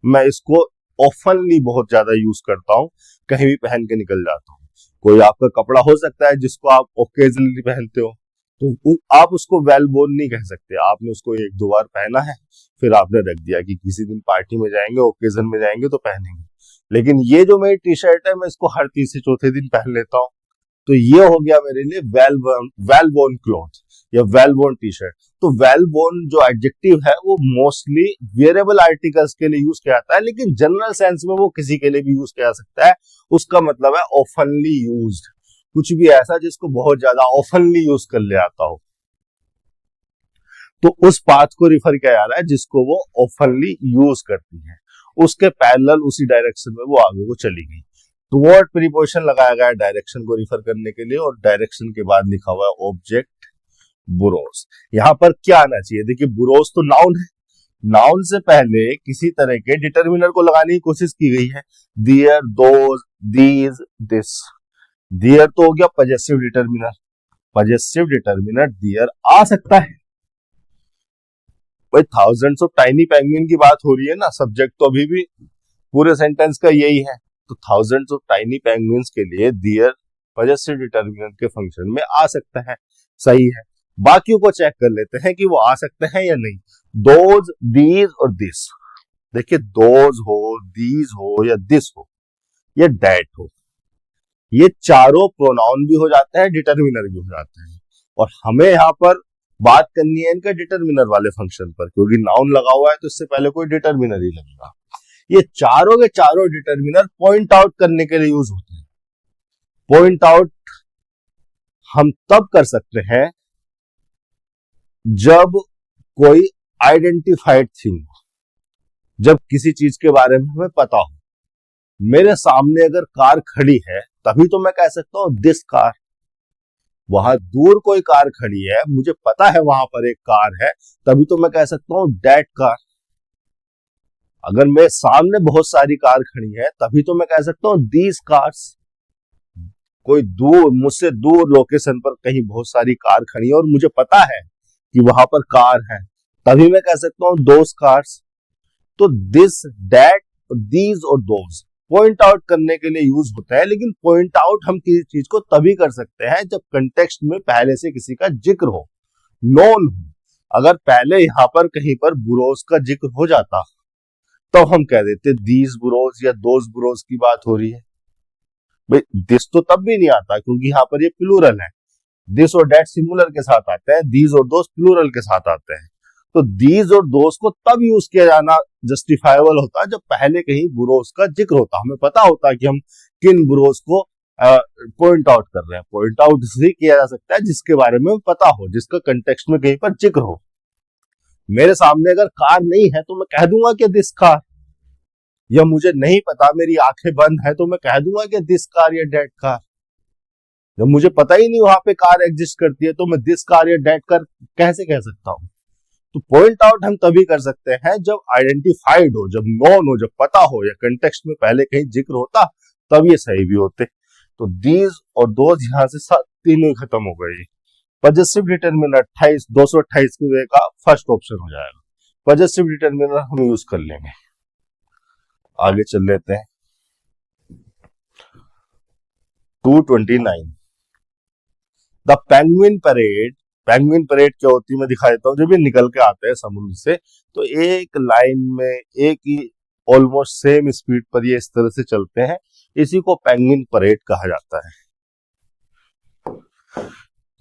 मैं इसको ऑफनली बहुत ज्यादा यूज करता हूँ, कहीं भी पहन के निकल जाता हूँ। कोई आपका कपड़ा हो सकता है जिसको आप ओकेजनली पहनते हो, तो आप उसको वेल वोर्न नहीं कह सकते। आपने उसको एक दो बार पहना है, फिर आपने रख दिया कि किसी दिन पार्टी में जाएंगे, ओकेजन में जाएंगे तो पहनेंगे। लेकिन ये जो मेरी टी शर्ट है, मैं इसको हर तीसरे चौथे दिन पहन लेता हूँ, तो ये हो गया मेरे लिए वेल वोर्न क्लॉथ या वेल वोर्न टी शर्ट। तो वेल वोर्न जो एडजेक्टिव है वो मोस्टली वेयरेबल आर्टिकल्स के लिए यूज किया जाता है, लेकिन जनरल सेंस में वो किसी के लिए भी यूज किया जा सकता है। उसका मतलब है ऑफनली यूज्ड, कुछ भी ऐसा जिसको बहुत ज्यादा ऑफनली यूज कर ले आता हो। तो उस पाथ को रिफर किया जा रहा है जिसको वो ऑफनली यूज करती है, उसके पैरेलल उसी डायरेक्शन में वो आगे को चली गई। टुवर्ड प्रीपोजिशन लगाया गया डायरेक्शन को रिफर करने के लिए, और डायरेक्शन के बाद लिखा हुआ है ऑब्जेक्ट बुरोस। यहां पर क्या आना चाहिए, देखिए बुरोस तो नाउन है, नाउन से पहले किसी तरह के डिटर्मिनर को लगाने की कोशिश की गई है। दियर, दोज, दीज, दिस। दियर तो हो गया पजेसिव डिटर्मिनर, पजेसिव डिटरमिनर दियर आ सकता है। भाई थाउजेंड्स ऑफ टाइनी पेंगुइन की बात हो रही है ना, सब्जेक्ट तो अभी भी पूरे सेंटेंस का यही है, तो थाउजेंड्स ऑफ टाइनी पेंगुइन्स के लिए दियर पजेसिव डिटरमिनर के फंक्शन में आ सकता है, सही है। बाकियों को चेक कर लेते हैं कि वो आ सकते हैं या नहीं। दोज, दीज और दिस। देखिए दोज हो, दीज हो या दिस हो या डैट हो, ये चारों प्रोनाउन भी हो जाते हैं, डिटरमिनर भी हो जाते हैं। और हमें यहां पर बात करनी है इनका डिटरमिनर वाले फंक्शन पर, क्योंकि नाउन लगा हुआ है तो इससे पहले कोई डिटरमिनर ही लगेगा। ये चारों के चारों डिटरमिनर पॉइंट आउट करने के लिए यूज होते हैं। पॉइंट आउट हम तब कर सकते हैं जब कोई आइडेंटिफाइड थिंग, जब किसी चीज के बारे में हमें पता हो। मेरे सामने अगर कार खड़ी है तभी तो मैं कह सकता हूं दिस कार, वहां दूर कोई कार खड़ी है, मुझे पता है वहां पर एक कार है, तभी तो मैं कह सकता हूं दैट कार। अगर मेरे सामने बहुत सारी कार खड़ी है तभी तो मैं कह सकता हूं दीज कार्स। कोई दूर, मुझसे दूर लोकेशन पर कहीं बहुत सारी कार खड़ी है और मुझे पता है कि वहां पर कार है, तभी मैं कह सकता हूं दोस कार्स। तो दिस, दैट, दीज और दोज पॉइंट आउट करने के लिए यूज होता है, लेकिन पॉइंट आउट हम किसी चीज को तभी कर सकते हैं जब कंटेक्स्ट में पहले से किसी का जिक्र हो, नोन हो। अगर पहले यहां पर कहीं पर बुरोज का जिक्र हो जाता तो हम कह देते दीज बुरोज या दोज बुरोज की बात हो रही है। भाई दिस तो तब भी नहीं आता क्योंकि यहाँ पर ये प्लूरल है। दिस और डेट सिंगुलर के साथ आते हैं, दीज और दोस प्लूरल के साथ आते हैं। तो दीज और दोस को तब यूज किया जाना जस्टिफाइबल होता है जब पहले कहीं बुरोज का जिक्र होता, हमें पता होता है कि हम किन बुरोज को पॉइंट आउट कर रहे हैं। पॉइंट आउट इसलिए किया जा सकता है जिसके बारे में पता हो, जिसका कंटेक्स्ट में कहीं पर जिक्र हो। मेरे सामने अगर कार नहीं है तो मैं कह दूंगा कि दिस कार, या मुझे नहीं पता, मेरी आंखें बंद है तो मैं कह दूंगा कि दिस कार या डेट कार। जब मुझे पता ही नहीं वहां पे कार एग्जिस्ट करती है तो मैं दिस कार या डेट कार कैसे कह सकता हूं। तो पॉइंट आउट हम तभी कर सकते हैं जब आइडेंटिफाइड हो, जब नोन हो, जब पता हो, या कंटेक्स्ट में पहले कहीं जिक्र होता, तब ये सही भी होते। तो दीज और दोज यहां से तीनों ही खत्म हो गई। पजेसिव डिटरमिनर 228 की वे का फर्स्ट ऑप्शन हो जाएगा। पजेसिव डिटरमिनर हम यूज कर लेंगे। आगे चल लेते हैं। 229 the penguin parade. Penguin parade क्या होती है मैं दिखा देता हूँ। जब ये निकल के आते हैं समुद्र से तो एक लाइन में एक ही ऑलमोस्ट सेम स्पीड पर ये इस तरह से चलते हैं, इसी को पेंगुइन परेड कहा जाता है।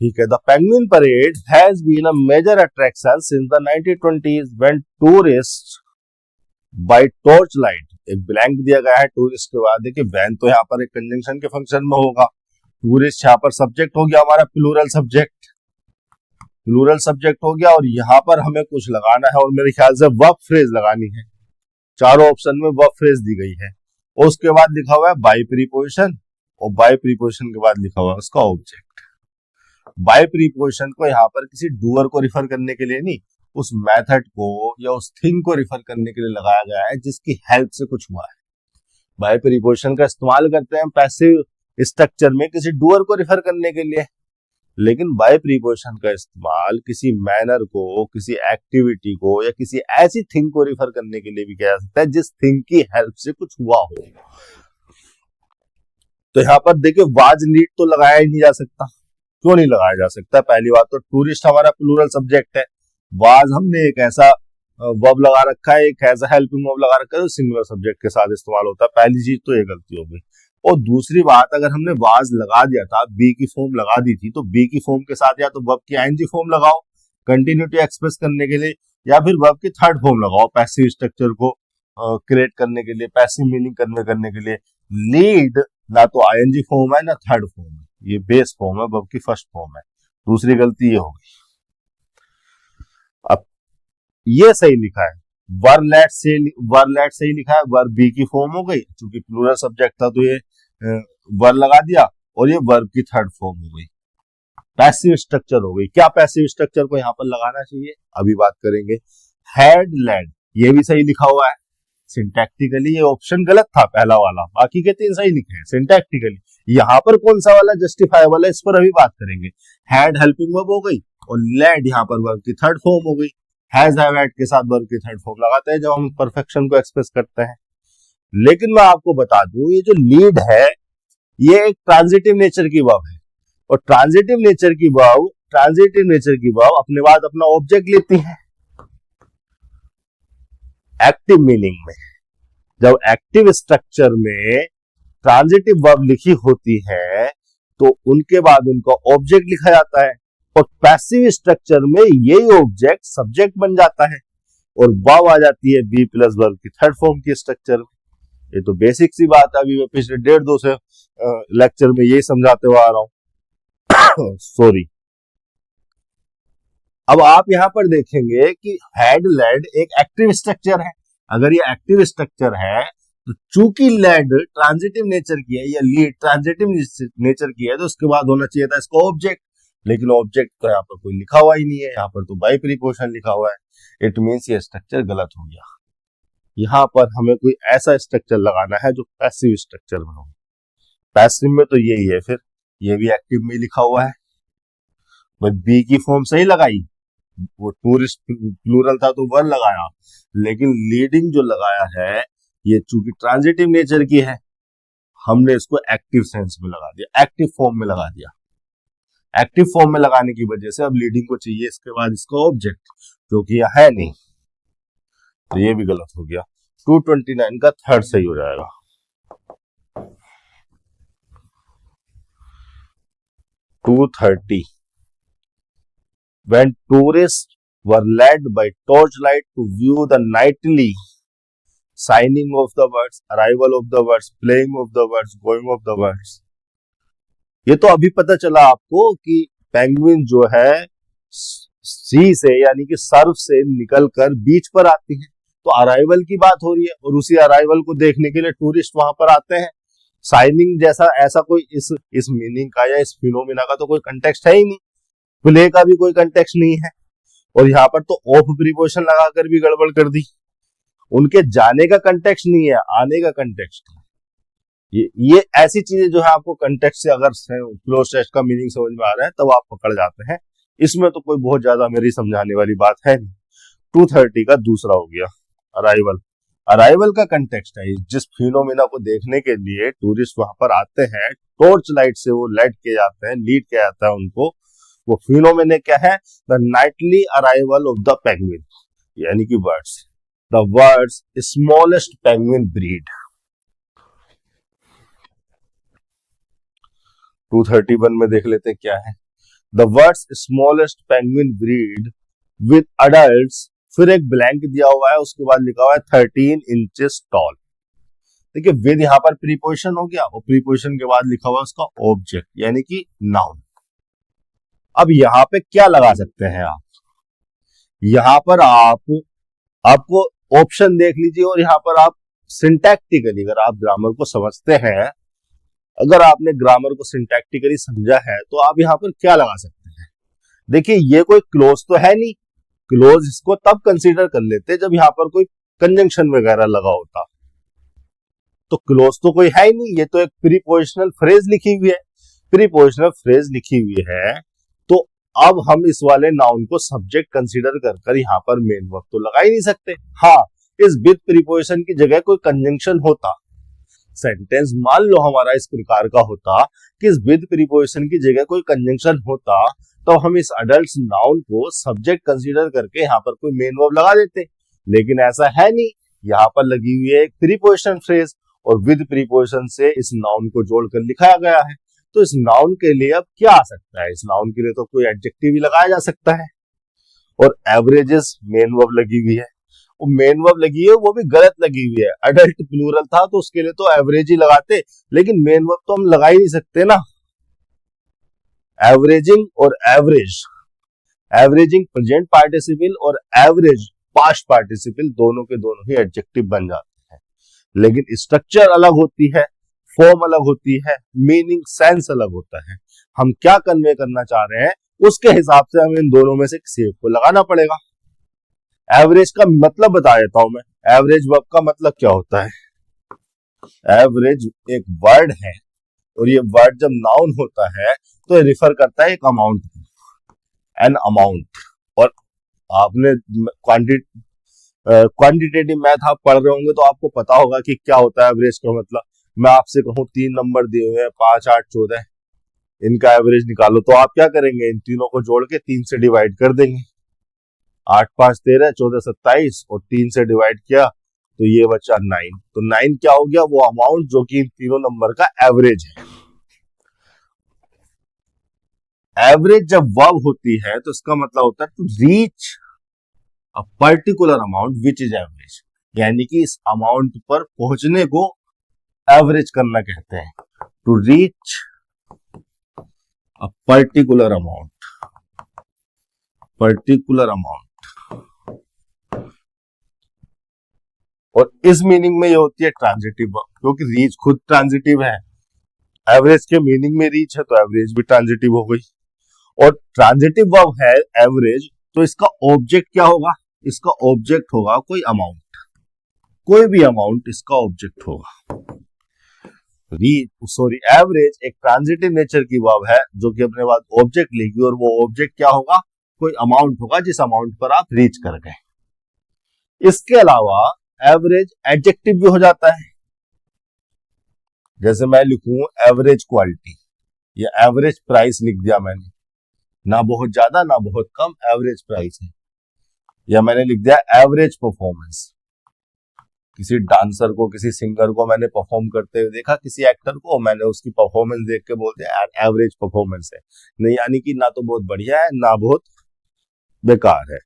ठीक है। The penguin parade has been a major attraction since the 1920s when tourist by torch light. एक ब्लैंक दिया गया है टूरिस्ट के बाद, देखिए वैन तो यहाँ पर एक कंजंक्शन के फंक्शन में होगा, टूरिस्ट यहाँ पर सब्जेक्ट हो गया हमारा प्लूरल सब्जेक्ट, प्लूरल सब्जेक्ट हो गया, और यहाँ पर हमें कुछ लगाना है और मेरे ख्याल से वर्ब फ्रेज लगानी है। चारों ऑप्शन में वर्ब फ्रेज दी गई है। और उसके बाद लिखा हुआ है बाय प्रीपोजिशन, और बाय प्रीपोजिशन के बाद लिखा हुआ है उसका ऑब्जेक्ट। बाय प्रीपोजिशन को यहाँ पर किसी डूअर को रिफर करने के लिए नहीं, उस मेथड को या उस थिंग को रिफर करने के लिए लगाया गया है जिसकी हेल्प से कुछ हुआ है। बाय प्रीपोजिशन का इस्तेमाल करते हैं पैसिव स्ट्रक्चर में किसी डूअर को रिफर करने के लिए, लेकिन बाय प्रीपोजिशन का इस्तेमाल किसी मैनर को, किसी एक्टिविटी को, या किसी ऐसी थिंग को रिफर करने के लिए भी किया जा सकता है जिस थिंग की हेल्प से कुछ हुआ हो। तो यहाँ पर देखिए वाज लीड तो लगाया ही नहीं जा सकता। क्यों नहीं लगाया जा सकता? पहली बात तो टूरिस्ट हमारा प्लूरल सब्जेक्ट है, वाज हमने एक ऐसा वर्ब लगा रखा है, एक ऐसा हेल्पिंग वर्ब लगा रखा है जो सिंगुलर सब्जेक्ट के साथ इस्तेमाल होता है। पहली चीज तो ये गलती हो गई। और दूसरी बात, अगर हमने वाज लगा दिया था, बी की फॉर्म लगा दी थी, तो बी की फॉर्म के साथ या तो वर्ब की आईएनजी फॉर्म लगाओ कंटिन्यूटी एक्सप्रेस करने के लिए, या फिर वर्ब की थर्ड फॉर्म लगाओ पैसिव स्ट्रक्चर को क्रिएट करने के लिए, पैसिव मीनिंग कन्वे करने के लिए। लीड ना तो आईएनजी फॉर्म है ना थर्ड फॉर्म है, ये बेस फॉर्म है, वर्ब की फर्स्ट फॉर्म है। दूसरी गलती ये होगी। अब ये सही लिखा है, वर्लेट से ही लिखा है, वर्ब बी की फॉर्म हो गई, क्योंकि प्लूरल सब्जेक्ट था तो ये वर लगा दिया, और ये वर्ब की थर्ड फॉर्म हो गई, पैसिव स्ट्रक्चर हो गई। क्या पैसिव स्ट्रक्चर को यहां पर लगाना चाहिए अभी बात करेंगे। हैड लेड, ये भी सही लिखा हुआ है। सिंटैक्टिकली ये ऑप्शन गलत था पहला वाला, बाकी के तीन सही लिखे हैं सिंटैक्टिकली। यहां पर कौन सा वाला जस्टिफाइबल है इस पर अभी बात करेंगे। हैड हेल्पिंग वर्ब हो गई, और लेड यहां पर वर्ब की थर्ड फॉर्म हो गई। हैज हैव हैड के साथ वर्ब की थर्ड फॉर्म लगाते हैं जब हम परफेक्शन को एक्सप्रेस करते हैं। लेकिन मैं आपको बता दूं, ये जो लीड है ये एक ट्रांजिटिव नेचर की वर्ब है, और ट्रांजिटिव नेचर की वर्ब अपने बाद अपना ऑब्जेक्ट लेती है एक्टिव मीनिंग में। जब एक्टिव स्ट्रक्चर में ट्रांजिटिव वर्ब लिखी होती है तो उनके बाद उनका ऑब्जेक्ट लिखा जाता है, और पैसिव स्ट्रक्चर में यही ऑब्जेक्ट सब्जेक्ट बन जाता है, और वर्ब आ जाती है बी प्लस वर्ब की थर्ड फॉर्म की स्ट्रक्चर में। ये तो बेसिक सी बात है, अभी मैं पिछले 1.5-2 से लेक्चर में यही समझाते हुए आ रहा हूं। सॉरी। अब आप यहां पर देखेंगे कि हैड लेड एक एक्टिव स्ट्रक्चर है। अगर ये एक्टिव स्ट्रक्चर है तो चूंकि लेड ट्रांजिटिव नेचर की है या लीड ट्रांजिटिव नेचर की है, तो उसके बाद होना चाहिए था इसका ऑब्जेक्ट। लेकिन ऑब्जेक्ट तो यहाँ पर कोई लिखा हुआ ही नहीं है, यहाँ पर तो बाई प्रीपोजिशन लिखा हुआ है। इट मीन्स ये स्ट्रक्चर गलत हो गया। यहाँ पर हमें कोई ऐसा स्ट्रक्चर लगाना है जो पैसिव स्ट्रक्चर में हो। पैसिव में तो यही है, फिर ये भी एक्टिव में लिखा हुआ है। भाई बी की फॉर्म सही लगाई, वो टूरिस्ट प्लूरल था तो वन लगाया, लेकिन लीडिंग जो लगाया है ये चूंकि ट्रांजिटिव नेचर की है, हमने इसको एक्टिव सेंस में लगा दिया, एक्टिव फॉर्म में लगा दिया। एक्टिव फॉर्म में लगाने की वजह से अब लीडिंग को चाहिए इसके बाद इसका ऑब्जेक्ट, जो कि यह है नहीं, तो ये भी गलत हो गया। 229 का थर्ड सही हो जाएगा। 230 when tourists were led by torchlight to view the nightly signing of the birds, arrival of the birds, playing of the birds, going of the birds। ये तो अभी पता चला आपको कि पेंगुइन जो है सी से यानी कि सर्फ से निकलकर बीच पर आती है, तो अराइवल की बात हो रही है और उसी अराइवल को देखने के लिए टूरिस्ट वहां पर आते हैं। साइनिंग जैसा ऐसा कोई इस मीनिंग का या इस फिनोमिना का तो कोई कंटेक्स्ट है ही नहीं, प्ले का भी कोई कंटेक्स्ट नहीं है, और यहाँ पर तो ऑफ प्रीपोजिशन लगाकर भी गड़बड़ कर दी। उनके जाने का कंटेक्स्ट नहीं है, आने का कंटेक्स्ट है। ये ऐसी चीजें जो है आपको कंटेक्स्ट से अगर क्लोज टेक्स्ट का मीनिंग समझ में आ रहा है तब आप पकड़ जाते हैं, इसमें तो कोई बहुत ज्यादा मेरी समझाने वाली बात है नहीं। 230 का दूसरा हो गया अराइवल। अराइवल का कंटेक्स्ट है जिस फिनोमिना को देखने के लिए टूरिस्ट वहां पर आते हैं, टॉर्च लाइट से वो लाइट किए जाते हैं, लीड किया जाता है उनको, वो फिनोमिना क्या है? The nightly arrival of the penguin, यानी कि birds, the world's smallest penguin breed. 231 में देख लेते हैं क्या है। The world's smallest penguin breed with adults, फिर एक ब्लैंक दिया हुआ है, उसके बाद लिखा हुआ है 13 इंचेस टॉल। देखिए विद यहां पर प्रीपोजिशन हो गया और प्रीपोजिशन के बाद लिखा हुआ है उसका ऑब्जेक्ट यानी कि नाउन। अब यहां पे क्या लगा सकते हैं आप? यहां पर आपको ऑप्शन देख लीजिए और यहां पर आप सिंटैक्टिकली, अगर आप ग्रामर को समझते हैं, अगर आपने ग्रामर को सिंटैक्टिकली समझा है तो आप यहां पर क्या लगा सकते हैं? देखिए ये कोई क्लोज तो है नहीं, क्लोज इसको तब कंसीडर कर लेते जब यहां पर कोई कंजंक्शन वगैरह लगा होता, तो क्लोज तो कोई है ही नहीं, ये तो एक प्रीपोजिशनल फ्रेज लिखी हुई है। प्रीपोजिशनल फ्रेज लिखी हुई है तो अब हम इस वाले नाउन को सब्जेक्ट कंसीडर कर यहाँ पर मेन वर्ब तो लगा ही नहीं सकते। हाँ, इस विद प्रीपोजिशन की जगह कोई कंजंक्शन होता, सेंटेंस मान लो हमारा इस प्रकार का होता कि इस विद प्रीपोजिशन की जगह कोई कंजंक्शन होता, तो हम इस अडल्ट नाउन को सब्जेक्ट कंसीडर करके यहाँ पर कोई मेन वर्ब लगा देते, लेकिन ऐसा है नहीं। यहाँ पर लगी हुई है एक प्रीपोजिशन फ्रेज और विद प्रीपोजिशन से इस नाउन को जोड़कर लिखाया गया है, तो इस नाउन के लिए अब क्या आ सकता है? इस नाउन के लिए तो कोई एडजेक्टिव ही लगाया जा सकता है, और एवरेजेस मेन वर्ब लगी हुई है, वो मेन वर्ब लगी है वो भी गलत लगी हुई है। अडल्ट प्लूरल था तो उसके लिए तो एवरेज ही लगाते, लेकिन मेन वर्ब तो हम लगा ही नहीं सकते ना। एवरेजिंग और एवरेज, एवरेजिंग प्रेजेंट पार्टिसिपल और एवरेज पास्ट पार्टिसिपल दोनों के दोनों ही एडजेक्टिव बन जाते हैं, लेकिन स्ट्रक्चर अलग होती है, फॉर्म अलग होती है, मीनिंग सेंस अलग होता है। हम क्या कन्वे करना चाह रहे हैं उसके हिसाब से हमें इन दोनों में से किसी एक को लगाना पड़ेगा। एवरेज का मतलब बता देता हूं मैं। एवरेज वर्ब का मतलब क्या होता है? एवरेज एक वर्ड है और ये वर्ड जब नाउन होता है तो ये रिफर करता है एक अमाउंट, एन अमाउंट। और आपने क्वांटिटेटिव मैथ आप पढ़ रहे होंगे तो आपको पता होगा कि क्या होता है एवरेज का मतलब। मैं आपसे कहूं 3 नंबर दिए हुए हैं 5, 8, 14, इनका एवरेज निकालो, तो आप क्या करेंगे? इन तीनों को जोड़ के 3 से डिवाइड कर देंगे। 8, 5, 13, 14, 27 और 3 से डिवाइड किया तो ये बचा 9। तो 9 क्या हो गया? वो अमाउंट जो कि इन तीनों नंबर का एवरेज है। एवरेज जब वर्ब होती है तो इसका मतलब होता है to reach a particular amount which is average, यानी कि इस अमाउंट पर पहुंचने को एवरेज करना कहते हैं। To reach a particular amount, particular amount. और इस मीनिंग में ये होती है ट्रांजिटिव वर्ब, क्योंकि रीच खुद ट्रांजिटिव है, एवरेज के मीनिंग में रीच है तो एवरेज भी ट्रांजिटिव हो गई। और ट्रांजिटिव वर्ब है एवरेज, तो इसका ऑब्जेक्ट क्या होगा? इसका ऑब्जेक्ट होगा कोई अमाउंट, कोई भी अमाउंट इसका ऑब्जेक्ट होगा। एवरेज एक ट्रांजिटिव नेचर की वर्ब है जो कि अपने बाद ऑब्जेक्ट लेगी, और वो ऑब्जेक्ट क्या होगा? कोई अमाउंट होगा जिस अमाउंट पर आप रीच कर गए। इसके अलावा एवरेज एडजेक्टिव भी हो जाता है, जैसे मैं लिखूं एवरेज क्वालिटी या एवरेज प्राइस लिख दिया मैंने, ना बहुत ज्यादा ना बहुत कम, एवरेज प्राइस है। या मैंने लिख दिया एवरेज परफॉर्मेंस, किसी डांसर को, किसी सिंगर को मैंने परफॉर्म करते हुए देखा, किसी एक्टर को, मैंने उसकी परफॉर्मेंस देख के बोलते हैं एवरेज परफॉर्मेंस है, नहीं यानी कि ना तो बहुत बढ़िया है ना बहुत बेकार है।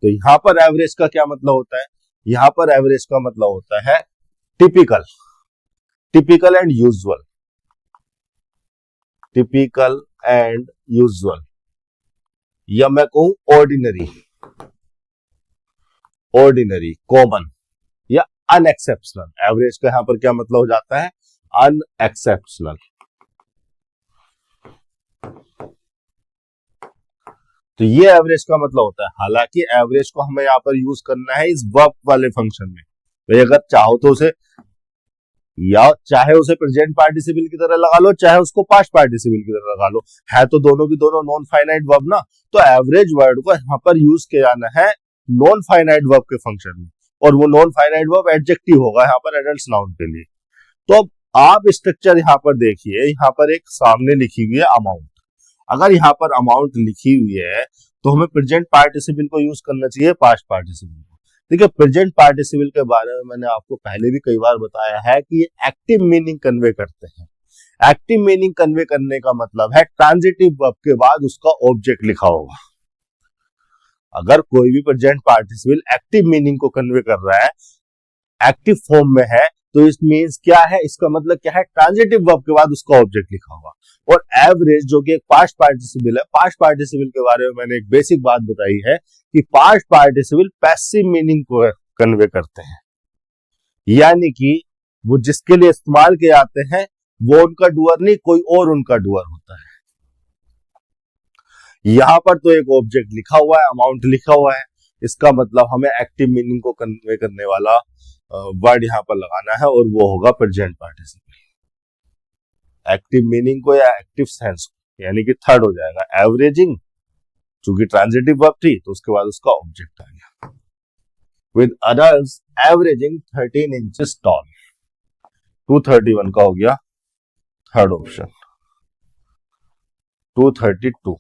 तो यहां पर एवरेज का क्या मतलब होता है? यहां पर एवरेज का मतलब होता है typical, typical and usual, typical and usual, या मैं कहूं ऑर्डिनरी, ऑर्डिनरी, कॉमन या अनएक्सेप्शनल। एवरेज का यहां पर क्या मतलब हो जाता है? अनएक्सेप्शनल। तो ये एवरेज का मतलब होता है। हालांकि एवरेज को हमें यहां पर यूज करना है इस वर्ब वाले फंक्शन में, भाई अगर चाहो तो उसे, या चाहे उसे प्रेजेंट पार्टिसिपल की तरह लगा लो, चाहे उसको पास्ट पार्टिसिपल की तरह लगा लो, है तो दोनों की दोनों नॉन फाइनाइट वर्ब ना। तो एवरेज वर्ड को यहां पर यूज किया जाना है नॉन फाइनाइट वर्ब के फंक्शन में, और वो नॉन फाइनाइट वर्ब एडजेक्टिव होगा यहाँ पर एडल्ट नाउन के लिए। तो अब आप स्ट्रक्चर यहाँ पर देखिए, यहाँ पर एक सामने लिखी हुई है अमाउंट। अगर यहाँ पर अमाउंट लिखी हुई है तो हमें प्रेजेंट पार्टिसिपल को यूज करना चाहिए पास्ट पार्टिसिपल को। देखिए प्रेजेंट पार्टिसिपल के बारे में मैंने आपको पहले भी कई बार बताया है कि ये एक्टिव मीनिंग कन्वे करते हैं। एक्टिव मीनिंग कन्वे करने का मतलब है ट्रांजिटिव वर्ब के बाद उसका ऑब्जेक्ट लिखा होगा। अगर कोई भी प्रेजेंट पार्टिसिपल एक्टिव मीनिंग को कन्वे कर रहा है, एक्टिव फॉर्म में है, तो इस मीन्स क्या है? इसका मतलब क्या है? ट्रांजिटिव वर्ब के बाद उसका ऑब्जेक्ट लिखा होगा। और एवरेज जो कि एक पास्ट पार्टिसिपल है, पास्ट पार्टिसिपल के बारे में मैंने एक बेसिक बात बताई है कि पास्ट पार्टिसिपल पैसिव मीनिंग को कन्वे करते हैं, यानी कि वो जिसके लिए इस्तेमाल किए जाते हैं वो उनका डूअर नहीं, कोई और उनका डूअर होता है। यहां पर तो एक ऑब्जेक्ट लिखा हुआ है, अमाउंट लिखा हुआ है, इसका मतलब हमें एक्टिव मीनिंग को कन्वे करने वाला वर्ड यहां पर लगाना है, और वो होगा प्रेजेंट पार्टिसिपल। एक्टिव मीनिंग को या एक्टिव सेंस को, यानी कि थर्ड हो जाएगा एवरेजिंग, चूंकि ट्रांजिटिव वर्ब थी तो उसके बाद उसका ऑब्जेक्ट आ गया। With adults averaging 13 inches tall, 231 का हो गया third option. 232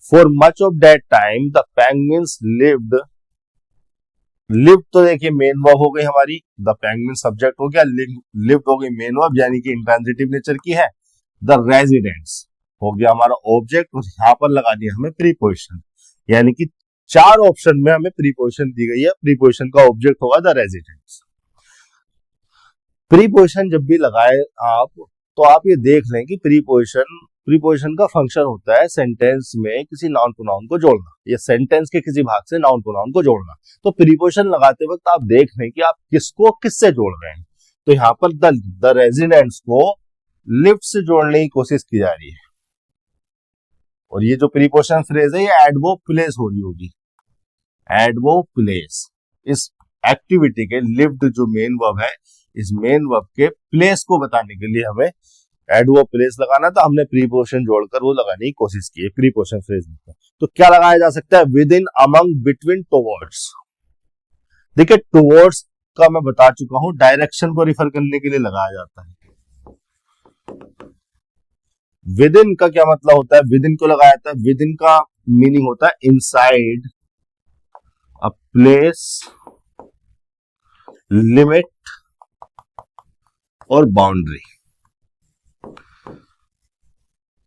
for much of that time the penguins lived, live तो देखिए मेन वर्ब हो गई हमारी, द पेंगुइन सब्जेक्ट हो गया, लिव्ड हो गई मेन वर्ब यानी कि इंट्रांजिटिव नेचर की है। द रेजिडेंट्स हो गया हमारा ऑब्जेक्ट, और यहां पर लगा दिया हमें प्रीपोजिशन, यानी कि चार ऑप्शन में हमें प्रीपोजिशन दी गई है। प्रीपोजिशन का ऑब्जेक्ट होगा द रेजिडेंट्स। प्रीपोजिशन जब भी लगाए आप, तो आप ये देख लें कि प्रीपोजिशन का फंक्शन होता है सेंटेंस में किसी नाउन प्रोनाउन को जोड़ना, या सेंटेंस के किसी भाग से नाउन प्रोनाउन को जोड़ना। तो प्रीपोजिशन लगाते वक्त आप देख लें कि आप किसको किससे जोड़ रहे हैं। तो यहाँ पर द रेजिडेंट्स को लिफ्ट से जोड़ने की कोशिश की जा रही है, और ये जो प्रीपोजिशन फ्रेज है ये एडवर्ब प्लेस हो रही होगी, एडवर्ब प्लेस। इस एक्टिविटी के लिफ्ट जो मेन वर्ब है, इस मेन वर्ब के प्लेस को बताने के लिए हमें एडवर्ब प्लेस लगाना था, हमने प्रीपोजिशन जोड़कर वो लगाने की कोशिश की है प्रीपोजिशन फ्रेज में। तो क्या लगाया जा सकता है? With in, among, between, towards. देखिए टुवर्ड्स का मैं बता चुका हूं, डायरेक्शन को रिफर करने के लिए लगाया जाता है। विद इन का क्या मतलब होता है? विद इन को लगाया जाता है, विद इन का मीनिंग होता है इनसाइड अ प्लेस, लिमिट और बाउंड्री।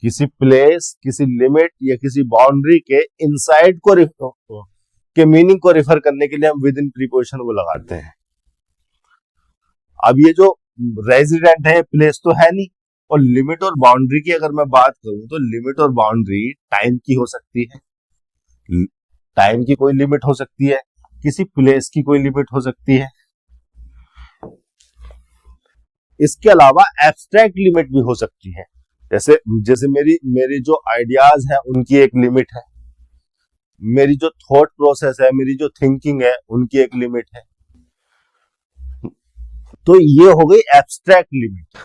किसी प्लेस, किसी लिमिट या किसी बाउंड्री के इनसाइड के मीनिंग को रिफर करने के लिए हम विद इन प्रीपोजिशन को लगाते हैं। अब ये जो रेजिडेंट है प्लेस तो है नहीं, और लिमिट और बाउंड्री की अगर मैं बात करूं तो लिमिट और बाउंड्री टाइम की हो सकती है, टाइम की कोई लिमिट हो सकती है, किसी प्लेस की कोई लिमिट हो सकती है। इसके अलावा एब्स्ट्रैक्ट लिमिट भी हो सकती है। जैसे जैसे मेरी मेरी जो आइडियाज है उनकी एक लिमिट है, मेरी जो थॉट प्रोसेस है, मेरी जो थिंकिंग है, उनकी एक लिमिट है। तो ये हो गई abstract limit.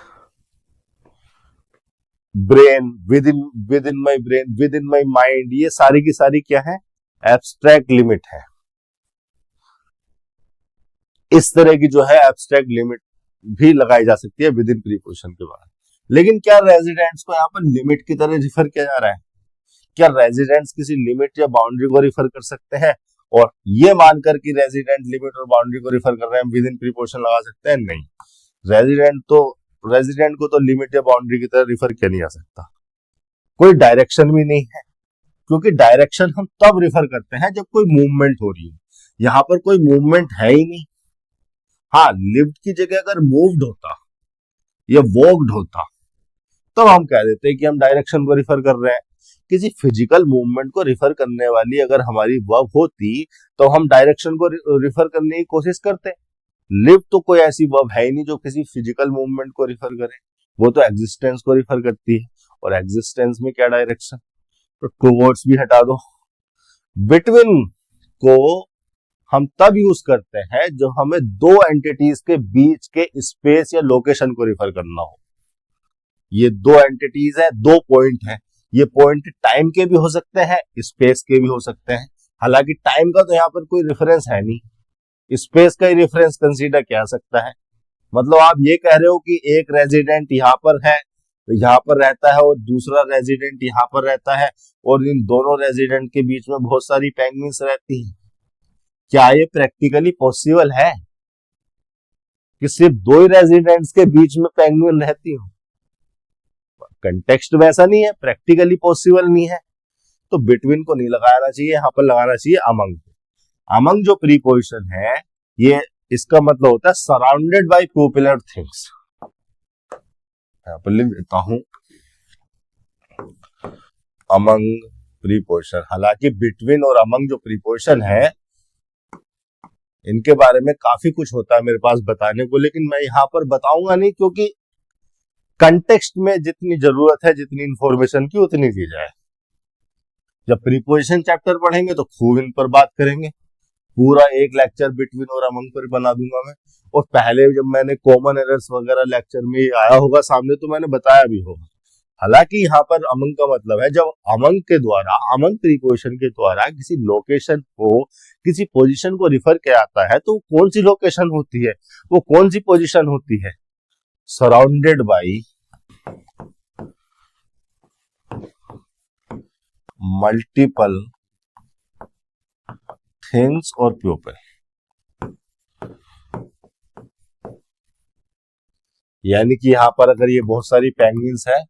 Brain, with in my brain, with in my mind, ये सारी की सारी क्या है, एब्स्ट्रैक्ट लिमिट है। इस तरह की जो है एब्स्ट्रैक्ट लिमिट भी लगाई जा सकती है विद इन प्रीपोजिशन के बाद। लेकिन क्या रेजिडेंट्स को यहाँ पर लिमिट की तरह रिफर किया जा रहा है? क्या रेजिडेंट्स किसी लिमिट या बाउंड्री को रिफर कर सकते हैं और ये मानकर कि रेजिडेंट लिमिट और बाउंड्री को रिफर कर रहे हैं विद इन प्रीपोजिशन लगा सकते हैं? नहीं, रेजिडेंट को तो लिमिट या बाउंड्री की तरह रिफर किया नहीं जा सकता। कोई डायरेक्शन भी नहीं है, क्योंकि डायरेक्शन हम तब रिफर करते हैं जब कोई मूवमेंट हो रही है। यहां पर कोई मूवमेंट है ही नहीं। हाँ, लिफ्ट की जगह अगर मूव्ड होता या वॉक्ड होता तो हम कह देते हैं कि हम डायरेक्शन को रिफर कर रहे हैं। किसी फिजिकल मूवमेंट को रिफर करने वाली अगर हमारी वर्ब होती तो हम डायरेक्शन को रिफर करने की कोशिश करते। लिफ्ट तो कोई ऐसी वर्ब है ही नहीं जो किसी फिजिकल मूवमेंट को रिफर करे, वो तो एग्जिस्टेंस को रिफर करती है, और एग्जिस्टेंस में क्या डायरेक्शन? तो टुवर्ड्स भी हटा दो। बिटवीन को हम तब यूज करते हैं जब हमें दो एंटिटीज के बीच के स्पेस या लोकेशन को रिफर करना हो। ये दो एंटिटीज है, दो पॉइंट है। ये पॉइंट टाइम के भी हो सकते हैं, स्पेस के भी हो सकते हैं। हालांकि टाइम का तो यहाँ पर कोई रेफरेंस है नहीं, स्पेस का ही रेफरेंस कंसीडर किया जा सकता है। मतलब आप ये कह रहे हो कि एक रेजिडेंट यहाँ पर है, यहाँ पर रहता है, और दूसरा रेजिडेंट यहाँ पर रहता है, और इन दोनों रेजिडेंट के बीच में बहुत सारी पेंगुइन्स रहती हैं। क्या ये प्रैक्टिकली पॉसिबल है कि सिर्फ दो ही रेजिडेंट्स के बीच में पेंगुइन रहती हो? कंटेक्स्ट में ऐसा नहीं है, प्रैक्टिकली पॉसिबल नहीं है। तो बिटवीन को नहीं लगाना चाहिए, यहां पर लगाना चाहिए अमंग। अमंग जो प्रीपोजिशन है, ये इसका मतलब होता है सराउंडेड बाय पॉपुलर थिंग्स। यहां पर लिख देता हूं अमंग प्रीपोजिशन। हालांकि बिटवीन और अमंग जो प्रीपोजिशन है, इनके बारे में काफी कुछ होता है मेरे पास बताने को, लेकिन मैं यहां पर बताऊंगा नहीं, क्योंकि कंटेक्स्ट में जितनी जरूरत है, जितनी इंफॉर्मेशन की, उतनी दी जाए। जब प्रीपोजिशन चैप्टर पढ़ेंगे तो खूब इन पर बात करेंगे। पूरा एक लेक्चर बिटवीन और अमंग पर बना दूंगा मैं। और पहले जब मैंने कॉमन एरर्स वगैरह लेक्चर में आया होगा सामने, तो मैंने बताया भी होगा। हालांकि यहाँ पर अमंग का मतलब है जब अमंग के द्वारा, अमंग प्रीपोजिशन के द्वारा किसी लोकेशन को, किसी पोजीशन को रिफर किया जाता है, तो कौन सी लोकेशन होती है, वो कौन सी पोजीशन होती है? सराउंडेड बाई मल्टीपल थिंग्स और पीपल। यानी कि यहां पर अगर ये बहुत सारी पेंगुइन्स है,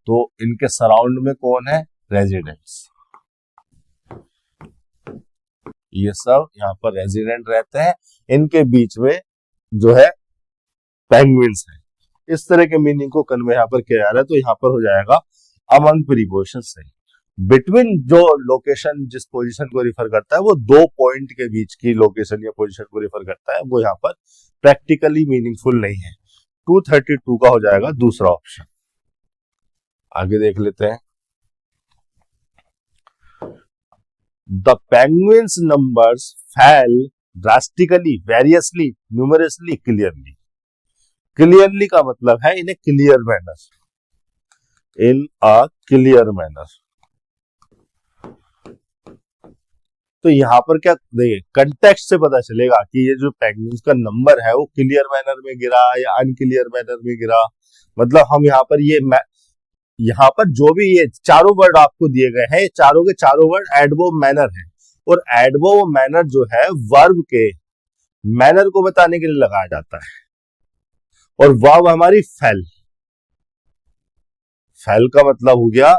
तो इनके सराउंड में कौन है? रेजिडेंट्स। ये सब यहाँ पर रेजिडेंट रहते हैं, इनके बीच में जो है पेंगुइन्स है। इस तरह के मीनिंग को कन्वे यहाँ पर किया जा रहा है। तो यहाँ पर हो जाएगा अमंग प्रीपोजिशन से। बिटवीन जो लोकेशन जिस पोजीशन को रिफर करता है, वो दो पॉइंट के बीच की लोकेशन या पोजीशन को रिफर करता है, वो यहाँ पर प्रैक्टिकली मीनिंगफुल नहीं है। 232 का हो जाएगा दूसरा ऑप्शन। आगे देख लेते हैं। The penguins numbers fell drastically, variously, numerously, clearly. Clearly का मतलब है in a clear manner, in a clear manner. तो यहां पर क्या देखिए, कंटेक्स्ट से पता चलेगा कि ये जो पेंगुइन्स का नंबर है वो क्लियर मैनर में गिरा या अनक्लियर मैनर में गिरा। मतलब हम यहाँ पर यहाँ पर जो भी ये चारों वर्ड आपको दिए गए हैं, ये चारों के चारों वर्ड एडवर्ब मैनर है, और एडवर्ब मैनर जो है वर्ब के मैनर को बताने के लिए लगाया जाता है। और वर्ब हमारी फेल। फेल का मतलब हो गया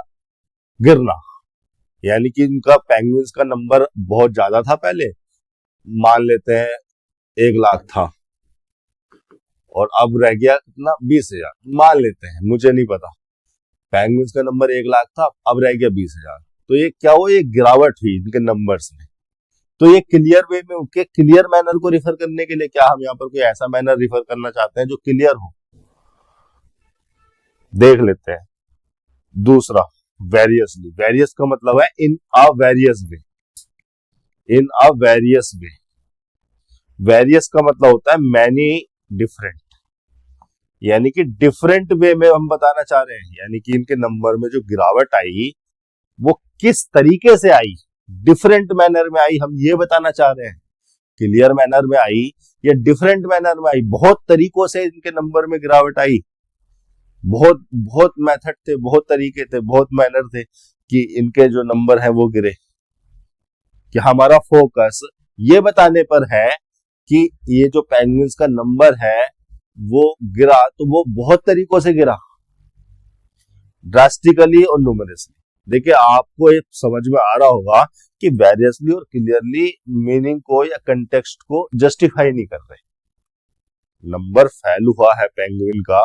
गिरना। यानी कि इनका पेंगुइन्स का नंबर बहुत ज्यादा था पहले, मान लेते हैं 1,00,000 था, और अब रह गया कितना? 20,000 मान लेते हैं, मुझे नहीं पता। पेंगुइन्स का नंबर 1,00,000 था, अब रह गया 20,000। तो ये क्या हुआ? ये गिरावट हुई इनके नंबर्स में। तो ये क्लियर वे में, उनके क्लियर मैनर को रिफर करने के लिए क्या हम यहाँ पर कोई ऐसा मैनर रिफर करना चाहते हैं जो क्लियर हो? देख लेते हैं। दूसरा वेरियसली, वेरियस का मतलब है in a various way, in a various way. Various का मतलब होता है मैनी डिफरेंट, यानी कि डिफरेंट वे में हम बताना चाह रहे हैं, यानी कि इनके नंबर में जो गिरावट आई वो किस तरीके से आई, डिफरेंट मैनर में आई, हम ये बताना चाह रहे हैं। क्लियर मैनर में आई या डिफरेंट मैनर में आई, बहुत तरीकों से इनके नंबर में गिरावट आई, बहुत बहुत मेथड थे, बहुत तरीके थे, बहुत मैनर थे कि इनके जो नंबर है वो गिरे। कि हमारा फोकस ये बताने पर है कि ये जो पेंगुइन्स का नंबर है वो गिरा, तो वो बहुत तरीकों से गिरा, ड्रास्टिकली और न्यूमरसली। देखिए आपको ये समझ में आ रहा होगा कि वेरियसली और क्लियरली मीनिंग को या कंटेक्स्ट को जस्टिफाई नहीं कर रहे। नंबर फेल हुआ है पेंगुइन का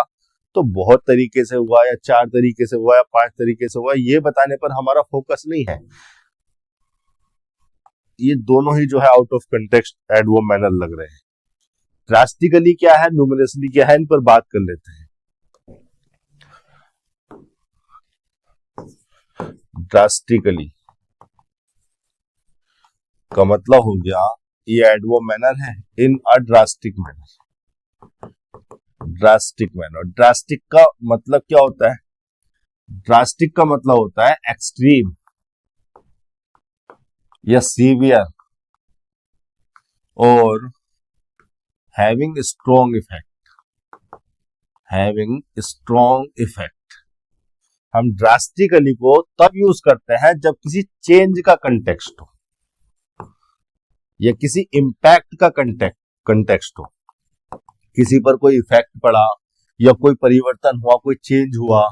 तो बहुत तरीके से हुआ, या 4 तरीके से हुआ, या 5 तरीके से हुआ, ये बताने पर हमारा फोकस नहीं है। ये दोनों ही जो है out of context adverb manner लग रहे हैं। ड्रास्टिकली क्या है, न्यूमरसली क्या है, इन पर बात कर लेते हैं। ड्रास्टिकली का मतलब हो गया ये एडवर्ब मैनर है in a drastic manner. Drastic manner, drastic का मतलब क्या होता है? ड्रास्टिक का मतलब होता है एक्सट्रीम या सीवियर और having strong effect, having strong effect. हम ड्रास्टिकली को तब यूज करते हैं जब किसी चेंज का कंटेक्स्ट हो या किसी इंपैक्ट का कंटेक्स्ट हो, किसी पर कोई इफेक्ट पड़ा या कोई परिवर्तन हुआ, कोई चेंज हुआ,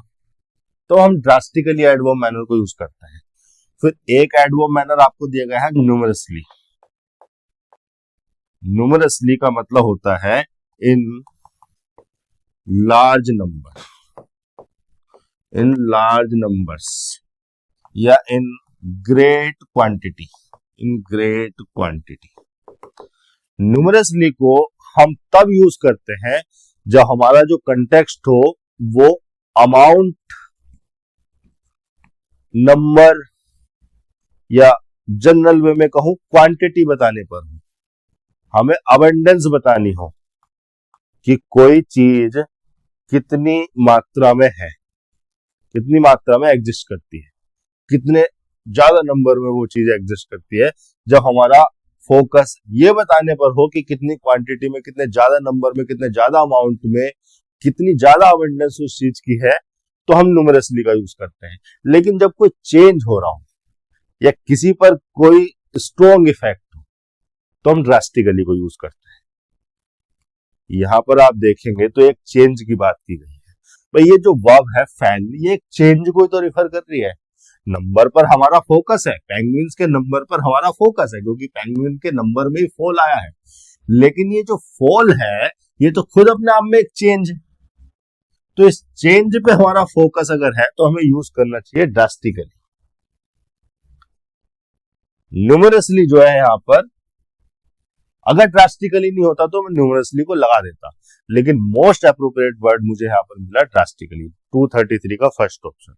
तो हम ड्रास्टिकली एडवर्ब मैनर को यूज करते हैं। फिर एक एडवर्ब मैनर आपको दिया गया है न्यूमरसली। न्यूमरसली का मतलब होता है in large number, in large numbers या in great quantity, in great quantity. Numerously को हम तब यूज करते हैं जब हमारा जो कंटेक्स्ट हो वो अमाउंट, नंबर या जनरल वे में कहूं क्वांटिटी बताने पर हो, हमें अबंडेंस बतानी हो कि कोई चीज कितनी मात्रा में है, कितनी मात्रा में एग्जिस्ट करती है, कितने ज्यादा नंबर में वो चीज एग्जिस्ट करती है। जब हमारा फोकस ये बताने पर हो कि कितनी क्वांटिटी में, कितने ज्यादा नंबर में, कितने ज्यादा अमाउंट में, कितनी ज्यादा अबंडेंस उस चीज की है, तो हम न्यूमरसली का यूज करते हैं। लेकिन जब कोई चेंज हो रहा हो या किसी पर कोई स्ट्रॉन्ग इफेक्ट हो तो हम ड्रास्टिकली को यूज करते हैं। यहां पर आप देखेंगे तो एक चेंज की बात की गई है। भाई ये जो वर्ब है फैल, ये एक चेंज को तो रिफर कर रही है। नंबर पर हमारा फोकस है, पेंगुइन्स के नंबर पर हमारा फोकस है, क्योंकि पेंगुइन के नंबर में ही फॉल आया है। लेकिन ये जो फॉल है ये तो खुद अपने आप में एक चेंज है, तो इस चेंज पे हमारा फोकस अगर है तो हमें यूज करना चाहिए ड्रास्टिकली। न्यूमरसली जो है यहां पर, अगर ड्रास्टिकली नहीं होता तो मैं न्यूमरसली को लगा देता, लेकिन मोस्ट अप्रोप्रिएट वर्ड मुझे यहां पर मिला ड्रास्टिकली, 233 का फर्स्ट ऑप्शन।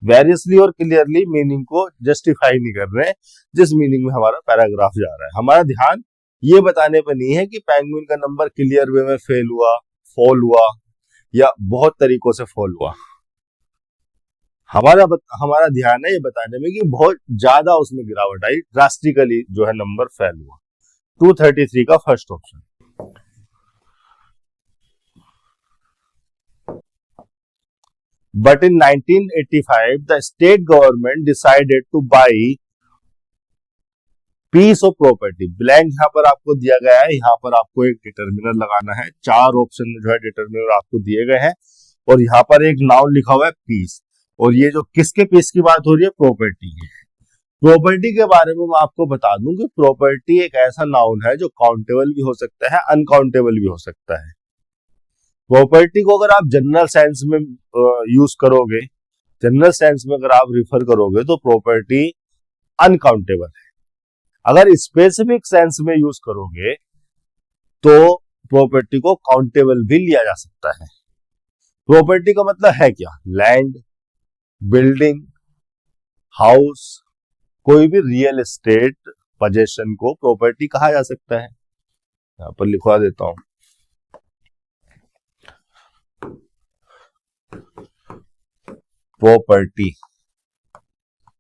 वेरियसली और क्लियरली मीनिंग को जस्टिफाई नहीं कर रहे हैं, जिस मीनिंग में हमारा पैराग्राफ जा रहा है। हमारा ध्यान ये बताने पर नहीं है कि पेंगुइन का नंबर क्लियर वे में फेल हुआ, फॉल हुआ या बहुत तरीकों से फॉल हुआ। हमारा ध्यान है ये बताने में कि बहुत ज्यादा उसमें गिरावट आई, ड्रास्टिकली जो है नंबर फेल हुआ। 233 का first option. But in 1985, the state government decided to buy piece of property. Blank यहां पर आपको दिया गया है, यहां पर आपको एक डिटर्मिनर लगाना है। 4 ऑप्शन जो है डिटर्मिनर आपको दिए गए हैं और यहां पर एक नाउन लिखा हुआ है पीस, और ये जो किसके पीस की बात हो रही है, प्रॉपर्टी की। प्रॉपर्टी के बारे में मैं आपको बता दूं कि प्रॉपर्टी एक ऐसा नाउन है जो काउंटेबल भी हो सकता है, अनकाउंटेबल भी हो सकता है। प्रॉपर्टी को अगर आप जनरल सेंस में यूज करोगे, जनरल सेंस में अगर आप रिफर करोगे तो प्रॉपर्टी अनकाउंटेबल है। अगर स्पेसिफिक सेंस में यूज करोगे तो प्रॉपर्टी को काउंटेबल भी लिया जा सकता है। प्रॉपर्टी का मतलब है क्या? लैंड, बिल्डिंग, हाउस, कोई भी रियल एस्टेट पोजेशन को प्रॉपर्टी कहा जा सकता है। यहां पर लिखवा देता हूं, प्रॉपर्टी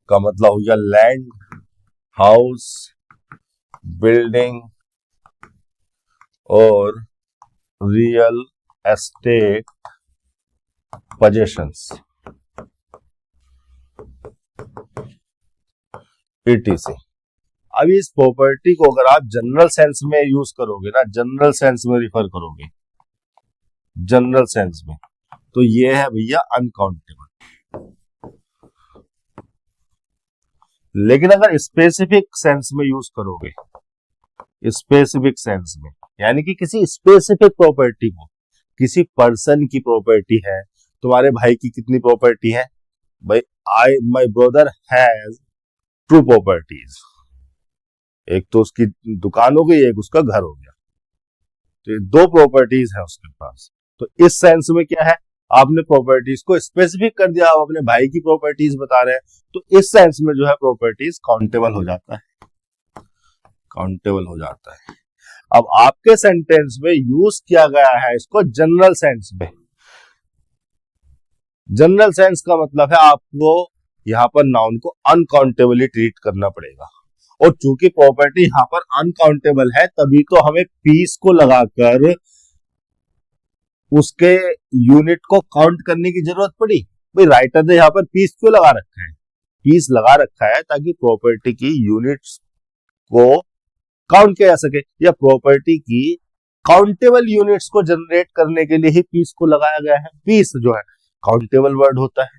का मतलब हो गया लैंड, हाउस, बिल्डिंग और रियल एस्टेट पोजेशंस, ETC। अब इस प्रॉपर्टी को अगर आप जनरल सेंस में यूज करोगे ना, जनरल सेंस में रिफर करोगे, जनरल सेंस में, तो ये है भैया अनकाउंटेबल। लेकिन अगर स्पेसिफिक सेंस में यूज करोगे, स्पेसिफिक सेंस में, यानी कि किसी स्पेसिफिक प्रॉपर्टी को, किसी पर्सन की प्रॉपर्टी है, तुम्हारे भाई की कितनी प्रॉपर्टी है भाई, माई ब्रदर हैज 2 प्रॉपर्टीज, एक तो उसकी दुकान हो गई, एक उसका घर हो गया, तो ये 2 प्रॉपर्टीज है उसके पास। तो इस सेंस में क्या है, आपने प्रॉपर्टीज को स्पेसिफिक कर दिया, आप अपने भाई की प्रॉपर्टीज बता रहे हैं, तो इस सेंस में जो है प्रॉपर्टीज काउंटेबल हो जाता है, काउंटेबल हो जाता है। अब आपके सेंटेंस में यूज किया गया है इसको जनरल सेंस में। जनरल सेंस का मतलब है आपको यहां पर नाउन को अनकाउंटेबली ट्रीट करना पड़ेगा, और चूंकि प्रॉपर्टी यहां पर अनकाउंटेबल है, तभी तो हमें पीस को लगाकर उसके यूनिट को काउंट करने की जरूरत पड़ी। भाई राइटर ने यहां पर पीस क्यों लगा रखा है, पीस लगा रखा है ताकि प्रॉपर्टी की यूनिट्स को काउंट किया जा सके, या प्रॉपर्टी की काउंटेबल यूनिट्स को जनरेट करने के लिए ही पीस को लगाया गया है। पीस जो है काउंटेबल वर्ड होता है,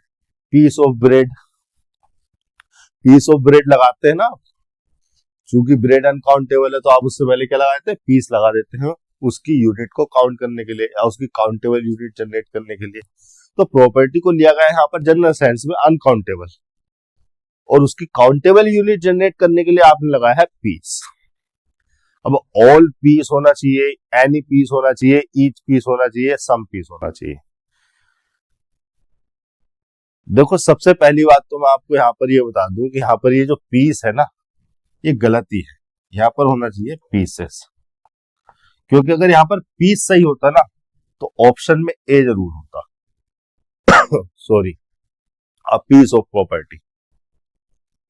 piece of bread, piece of bread लगाते हैं ना, चूंकि ब्रेड अनकाउंटेबल है तो आप उससे पहले क्या लगाते हैं, पीस लगा देते हैं उसकी यूनिट को काउंट करने के लिए, या उसकी काउंटेबल यूनिट जनरेट करने के लिए। तो प्रॉपर्टी को लिया गया है यहाँ पर जनरल सेंस में अनकाउंटेबल, और उसकी काउंटेबल यूनिट जनरेट करने के लिए आपने लगाया है पीस। अब ऑल पीस होना चाहिए, एनी पीस होना चाहिए, ईच पीस होना चाहिए, सम पीस होना चाहिए। देखो सबसे पहली बात तो मैं आपको यहाँ पर ये बता दूं कि यहाँ पर ये जो पीस है ना, ये गलती है, यहाँ पर होना चाहिए पीसेस, क्योंकि अगर यहाँ पर पीस सही होता ना तो ऑप्शन में ए जरूर होता sorry, a piece of property,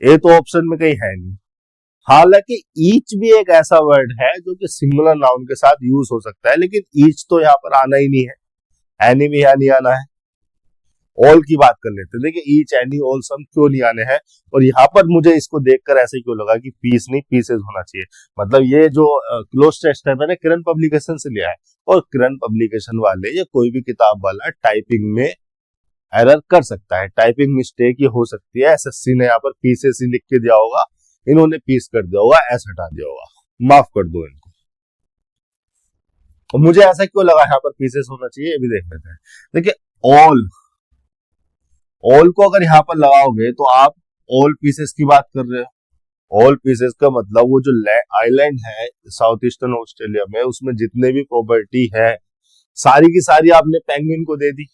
ए तो ऑप्शन में कहीं है नहीं। हालांकि ईच भी एक ऐसा वर्ड है जो कि सिंगुलर नाउन के साथ यूज हो सकता है, लेकिन ईच तो यहाँ पर आना ही नहीं है, एनी भी यहाँ नहीं आना है। ऑल की बात कर लेते हैं, देखिए ईच, एनी, ऑल, सम क्यों नहीं आने हैं, और यहाँ पर मुझे इसको देखकर ऐसे क्यों लगा कि पीस नहीं पीसेस होना चाहिए। मतलब ये जो क्लोज टेस्ट है मैंने किरण पब्लिकेशन से लिया है, और किरण पब्लिकेशन वाले या कोई भी किताब वाला टाइपिंग में एरर कर सकता है, टाइपिंग मिस्टेक ये हो सकती है। एसएससी ने यहाँ पर पीसेस ही लिख के दिया होगा, इन्होंने पीस कर दिया होगा, एस हटा दिया होगा, माफ कर दो इनको। तो मुझे ऐसा क्यों लगा यहाँ पर पीसेस होना चाहिए, ये भी देख लेते हैं। देखिए ऑल, ऑल को अगर यहाँ पर लगाओगे तो आप ऑल पीसेस की बात कर रहे हो। ऑल पीसेस का मतलब वो जो आइलैंड है साउथ ईस्टर्न ऑस्ट्रेलिया में, उसमें जितने भी प्रॉपर्टी है सारी की सारी आपने पेंगुइन को दे दी।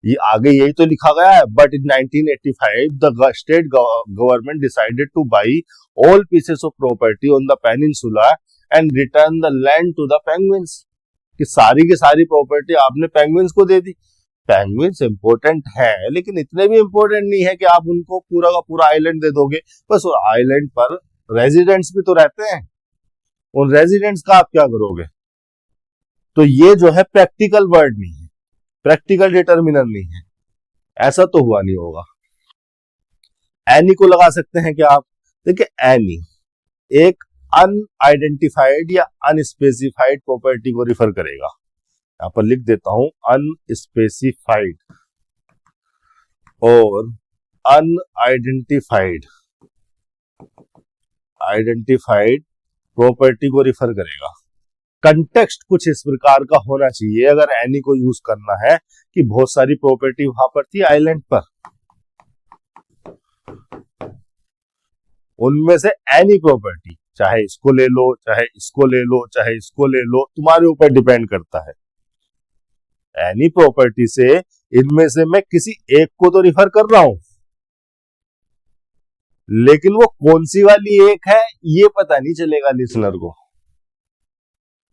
ये आगे यही तो लिखा गया है, but in 1985 the state government decided to buy all pieces of property on the peninsula and return the land to the penguins, कि सारी की सारी प्रॉपर्टी आपने पेंगुइन्स को दे दी। पेंगुइन्स इंपॉर्टेंट है, लेकिन इतने भी इंपॉर्टेंट नहीं है कि आप उनको पूरा का पूरा आइलैंड दे दोगे। बस आइलैंड पर रेजिडेंट्स भी तो रहते हैं, उन रेजिडेंट्स का आप क्या करोगे। तो ये जो है प्रैक्टिकल वर्ड नहीं है, प्रैक्टिकल डिटर्मिनर नहीं है, ऐसा तो हुआ नहीं होगा। एनी को लगा सकते हैं क्या आप, देखिए एनी एक अनआइडेंटिफाइड या अनस्पेसिफाइड प्रॉपर्टी को रिफर करेगा। यहां पर लिख देता हूं अनस्पेसिफाइड और अनआइडेंटिफाइड, आइडेंटिफाइड प्रॉपर्टी को रिफर करेगा। कंटेक्स्ट कुछ इस प्रकार का होना चाहिए अगर एनी को यूज करना है कि बहुत सारी प्रॉपर्टी वहां पर थी आइलैंड पर, उनमें से एनी प्रॉपर्टी, चाहे इसको ले लो, चाहे इसको ले लो, चाहे इसको ले लो, तुम्हारे ऊपर डिपेंड करता है। एनी प्रॉपर्टी से इनमें से मैं किसी एक को तो रिफर कर रहा हूं, लेकिन वो कौन सी वाली एक है ये पता नहीं चलेगा लिसनर को।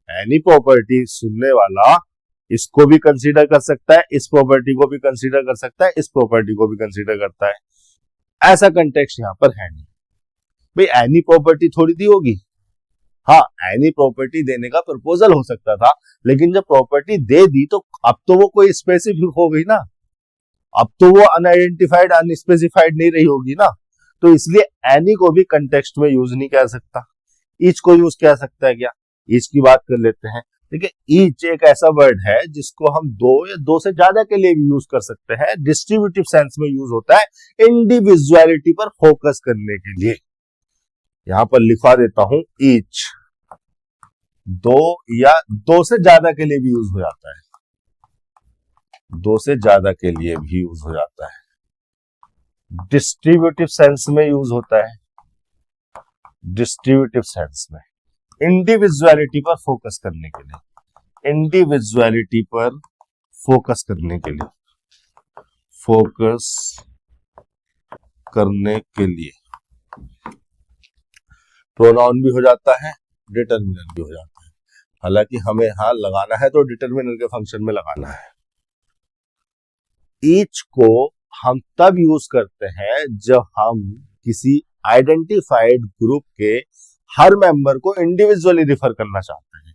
एनी प्रॉपर्टी सुनने वाला इसको भी कंसीडर कर सकता है, इस प्रॉपर्टी को भी कंसीडर कर सकता है, इस प्रॉपर्टी को भी कंसीडर करता है। ऐसा कंटेक्स्ट यहां पर है नहीं। भाई एनी प्रॉपर्टी थोड़ी दी होगी, हाँ एनी प्रॉपर्टी देने का प्रपोजल हो सकता था, लेकिन जब प्रॉपर्टी दे दी तो अब तो वो कोई स्पेसिफिक हो गई ना, अब तो वो अनआइडेंटिफाइड अनस्पेसिफाइड नहीं रही होगी ना। तो इसलिए एनी को भी कंटेक्स्ट में यूज नहीं कर सकता। ईच को यूज कर सकता है क्या? ईच की बात कर लेते हैं। देखिए ईच एक ऐसा वर्ड है जिसको हम दो या दो से ज्यादा के लिए भी यूज कर सकते हैं। डिस्ट्रीब्यूटिव सेंस में यूज होता है इंडिविजुअलिटी पर फोकस करने के लिए। यहां पर लिखवा देता हूं ईच, दो या दो से ज्यादा के लिए भी यूज हो जाता है, दो से ज्यादा के लिए भी यूज हो जाता है। डिस्ट्रीब्यूटिव सेंस में यूज होता है, डिस्ट्रीब्यूटिव सेंस में इंडिविजुअलिटी पर फोकस करने के लिए, इंडिविजुअलिटी पर फोकस करने के लिए, फोकस करने के लिए प्रोनाउन भी हो जाता है, डिटरमिनर भी हो जाता है। हालांकि हमें यहां लगाना है तो डिटरमिनर के फंक्शन में लगाना है। ईच को हम तब यूज करते हैं जब हम किसी आइडेंटिफाइड ग्रुप के हर मेंबर को इंडिविजुअली रिफर करना चाहते हैं।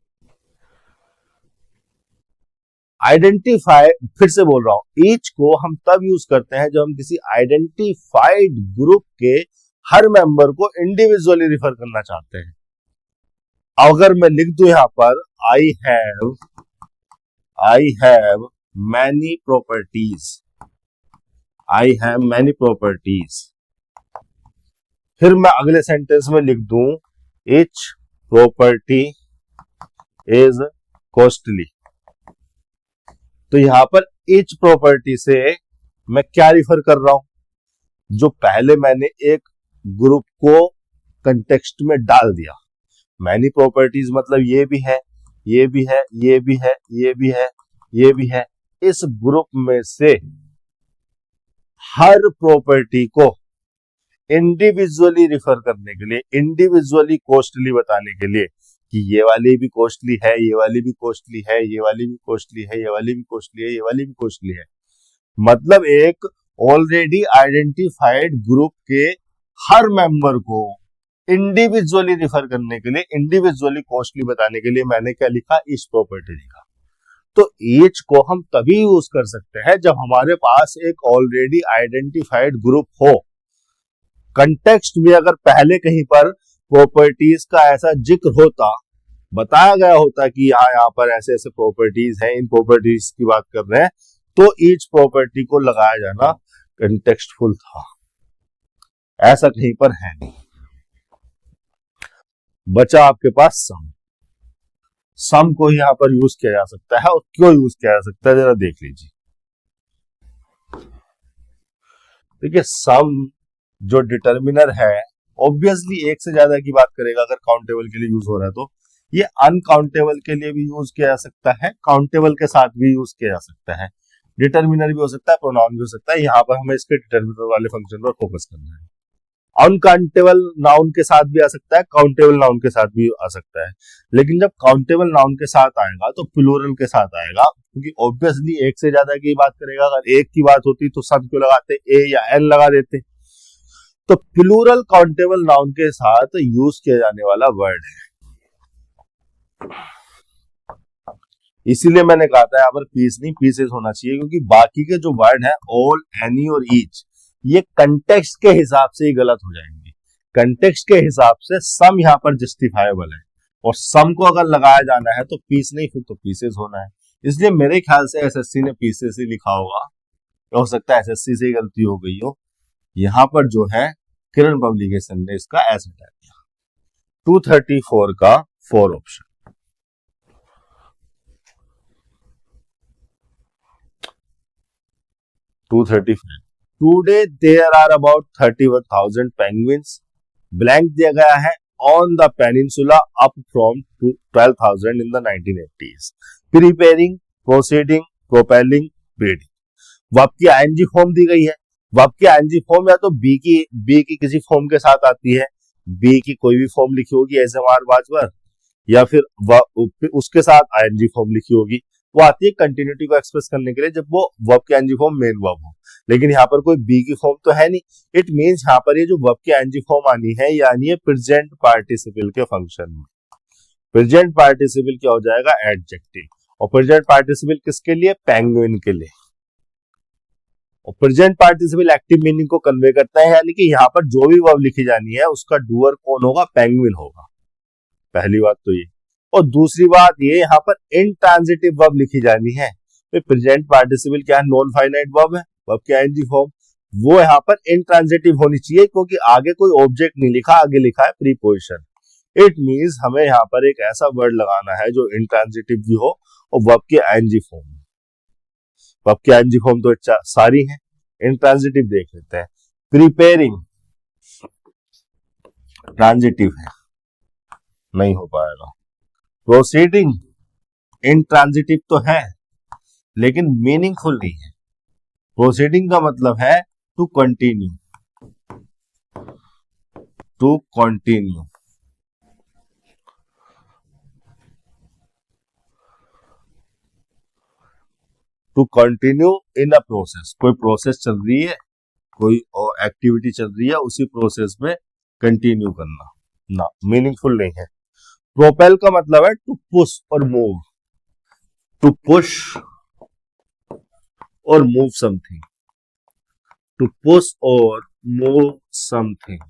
आइडेंटिफाई, फिर से बोल रहा हूं, ईच को हम तब यूज करते हैं जब हम किसी आइडेंटिफाइड ग्रुप के हर मेंबर को इंडिविजुअली रिफर करना चाहते हैं। अगर मैं लिख दूं यहां पर I have many properties, I have many properties, फिर मैं अगले सेंटेंस में लिख दूं ईच प्रॉपर्टी इज कॉस्टली, तो यहां पर ईच प्रॉपर्टी से मैं क्या रिफर कर रहा हूं? जो पहले मैंने एक ग्रुप को कंटेक्स्ट में डाल दिया। मैनी प्रॉपर्टीज मतलब ये भी है, ये भी है, ये भी है, ये भी है, ये भी है। इस ग्रुप में से हर प्रॉपर्टी को इंडिविजुअली रिफर करने के लिए, इंडिविजुअली कॉस्टली बताने के लिए कि ये वाली भी कॉस्टली है, ये वाली भी कॉस्टली है, ये वाली भी कॉस्टली है, ये वाली भी कॉस्टली है, ये वाली भी कॉस्टली है। मतलब एक ऑलरेडी आइडेंटिफाइड ग्रुप के हर मेंबर को इंडिविजुअली रिफर करने के लिए, इंडिविजुअली कॉस्टली बताने के लिए मैंने क्या लिखा? ईच प्रॉपर्टी लिखा। तो ईच को हम तभी यूज कर सकते हैं जब हमारे पास एक ऑलरेडी आइडेंटिफाइड ग्रुप हो। कंटेक्स्ट में अगर पहले कहीं पर प्रॉपर्टीज का ऐसा जिक्र होता, बताया गया होता कि यहाँ पर ऐसे ऐसे प्रॉपर्टीज हैं, इन प्रॉपर्टीज की बात कर रहे हैं, तो ईच प्रॉपर्टी को लगाया जाना कंटेक्स्टफुल था। ऐसा कहीं पर है नहीं। बचा आपके पास सम। सम को यहां पर यूज किया जा सकता है, और क्यों यूज किया जा सकता है जरा देख लीजिए। देखिए सम जो डिटरमिनर है, ऑब्वियसली एक से ज्यादा की बात करेगा अगर काउंटेबल के लिए यूज हो रहा है तो। ये अनकाउंटेबल के लिए भी यूज किया जा सकता है, काउंटेबल के साथ भी यूज किया जा सकता है। डिटरमिनर भी हो सकता है, प्रोनाउन भी हो सकता है। यहां पर हमें इसके डिटरमिनर वाले फंक्शन पर फोकस करना है। अनकाउंटेबल नाउन के साथ भी आ सकता है, काउंटेबल नाउन के साथ भी आ सकता है। लेकिन जब काउंटेबल नाउन के साथ आएगा तो प्लूरल के साथ आएगा, क्योंकि ऑब्वियसली एक से ज्यादा की बात करेगा। अगर एक की बात होती तो सब क्यों लगाते, ए या एन लगा देते। तो प्लूरल काउंटेबल नाउन के साथ यूज किया जाने वाला वर्ड है। इसीलिए मैंने कहा था यहाँ पर पीस नहीं पीसेस होना चाहिए, क्योंकि बाकी के जो वर्ड है ऑल, एनी और ईच, ये कंटेक्स्ट के हिसाब से ही गलत हो जाएंगे। कंटेक्स्ट के हिसाब से सम यहाँ पर जस्टिफाइबल है, और सम को अगर लगाया जाना है तो पीस नहीं, फिर तो पीसेस होना है। इसलिए मेरे ख्याल से एसएससी ने पीसेस ही लिखा होगा, हो सकता है एसएससी से ही गलती हो गई हो। यहाँ पर जो है किरण पब्लिकेशन ने इसका ऐसे हटा दिया। 234 का 4 option. Today there are about 31,000 penguins, blank दिया गया है, on the peninsula up from 12,000 in the 1980s. Preparing, proceeding, propelling, breeding. Verb की आईएनजी फॉर्म दी गई है, वर्ब की आईएनजी फॉर्म या तो बी की किसी फॉर्म के साथ आती है, बी की कोई भी फॉर्म लिखी होगी एज एम आर वाज, या फिर उसके साथ आईएनजी फॉर्म लिखी होगी। वो आती है कंटिन्यूटी को एक्सप्रेस करने के लिए जब वो वर्ब की आईएनजी फॉर्म मेन वर्ब हो। लेकिन यहाँ पर कोई बी की फॉर्म तो है नहीं। इट मींस यहाँ पर ये जो वर्ब की आईएनजी फॉर्म आनी है यानी प्रेजेंट पार्टिसिपल के फंक्शन में। प्रेजेंट पार्टिसिपल क्या हो जाएगा, एडजेक्टिव। और प्रेजेंट पार्टिसिपल किसके लिए, पेंगुइन के लिए। और प्रेजेंट पार्टिसिपल एक्टिव मीनिंग को कन्वे करता है, यानी कि यहाँ पर जो भी वर्ब लिखी जानी है उसका डूअर कौन होगा, पेंगुइन होगा। पहली बात तो ये। और दूसरी बात ये, यहाँ पर इंट्रांजिटिव वर्ब लिखी जानी है तो प्रेजेंट पार्टिसिपल क्या है, नॉन फाइनाइट वर्ब है, वर्ब की आईएनजी फॉर्म, वो यहाँ पर इंट्रांजिटिव होनी चाहिए क्योंकि आगे कोई ऑब्जेक्ट नहीं लिखा, आगे लिखा है प्रीपोजिशन। इट मींस हमें यहाँ पर एक ऐसा वर्ड लगाना है जो इंट्रांजिटिव भी हो और वर्ब की आईएनजी फॉर्म। वर्ब की आईएनजी फॉर्म तो सारी है, इंट्रांजिटिव देख लेते हैं। प्रिपेयरिंग ट्रांजिटिव है, नहीं हो पाएगा। प्रोसीडिंग इंट्रांजिटिव तो है लेकिन मीनिंगफुल नहीं है। प्रोसीडिंग का मतलब है to continue, to continue. To continue in a process, कोई प्रोसेस चल रही है, कोई एक्टिविटी चल रही है, उसी प्रोसेस में कंटिन्यू करना ना, मीनिंगफुल नहीं है। प्रोपेल का मतलब है टू पुश और मूव, टू पुश और मूव समथिंग, टू पुश और मूव समथिंग।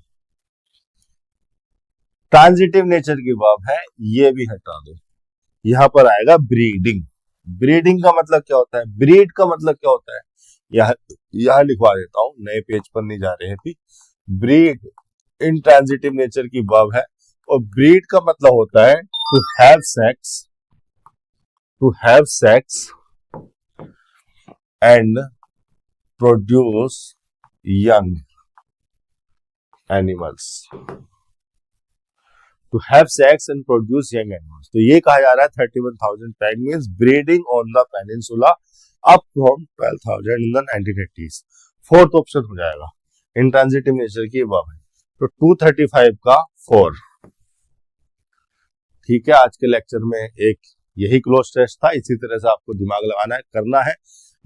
ट्रांजिटिव नेचर की वर्ब है, ये भी हटा दो। यहां पर आएगा ब्रीडिंग। ब्रीडिंग का मतलब क्या होता है, ब्रीड का मतलब क्या होता है, यहां लिखवा देता हूं, नए पेज पर नहीं जा रहे थे। ब्रीड इंट्रांजिटिव नेचर की वर्ब है और ब्रीड का मतलब होता है to have sex, to have sex and produce young animals, to have sex and produce young animals. तो ये कहा जा रहा है 31,000 penguins breeding on the peninsula up from 12,000 in the 1980s। Fourth option हो जाएगा, इंट्रांजिटिव नेचर की verb है। तो 235 का 4। ठीक है, आज के लेक्चर में एक यही क्लोज टेस्ट था, इसी तरह से आपको दिमाग लगाना है, करना है।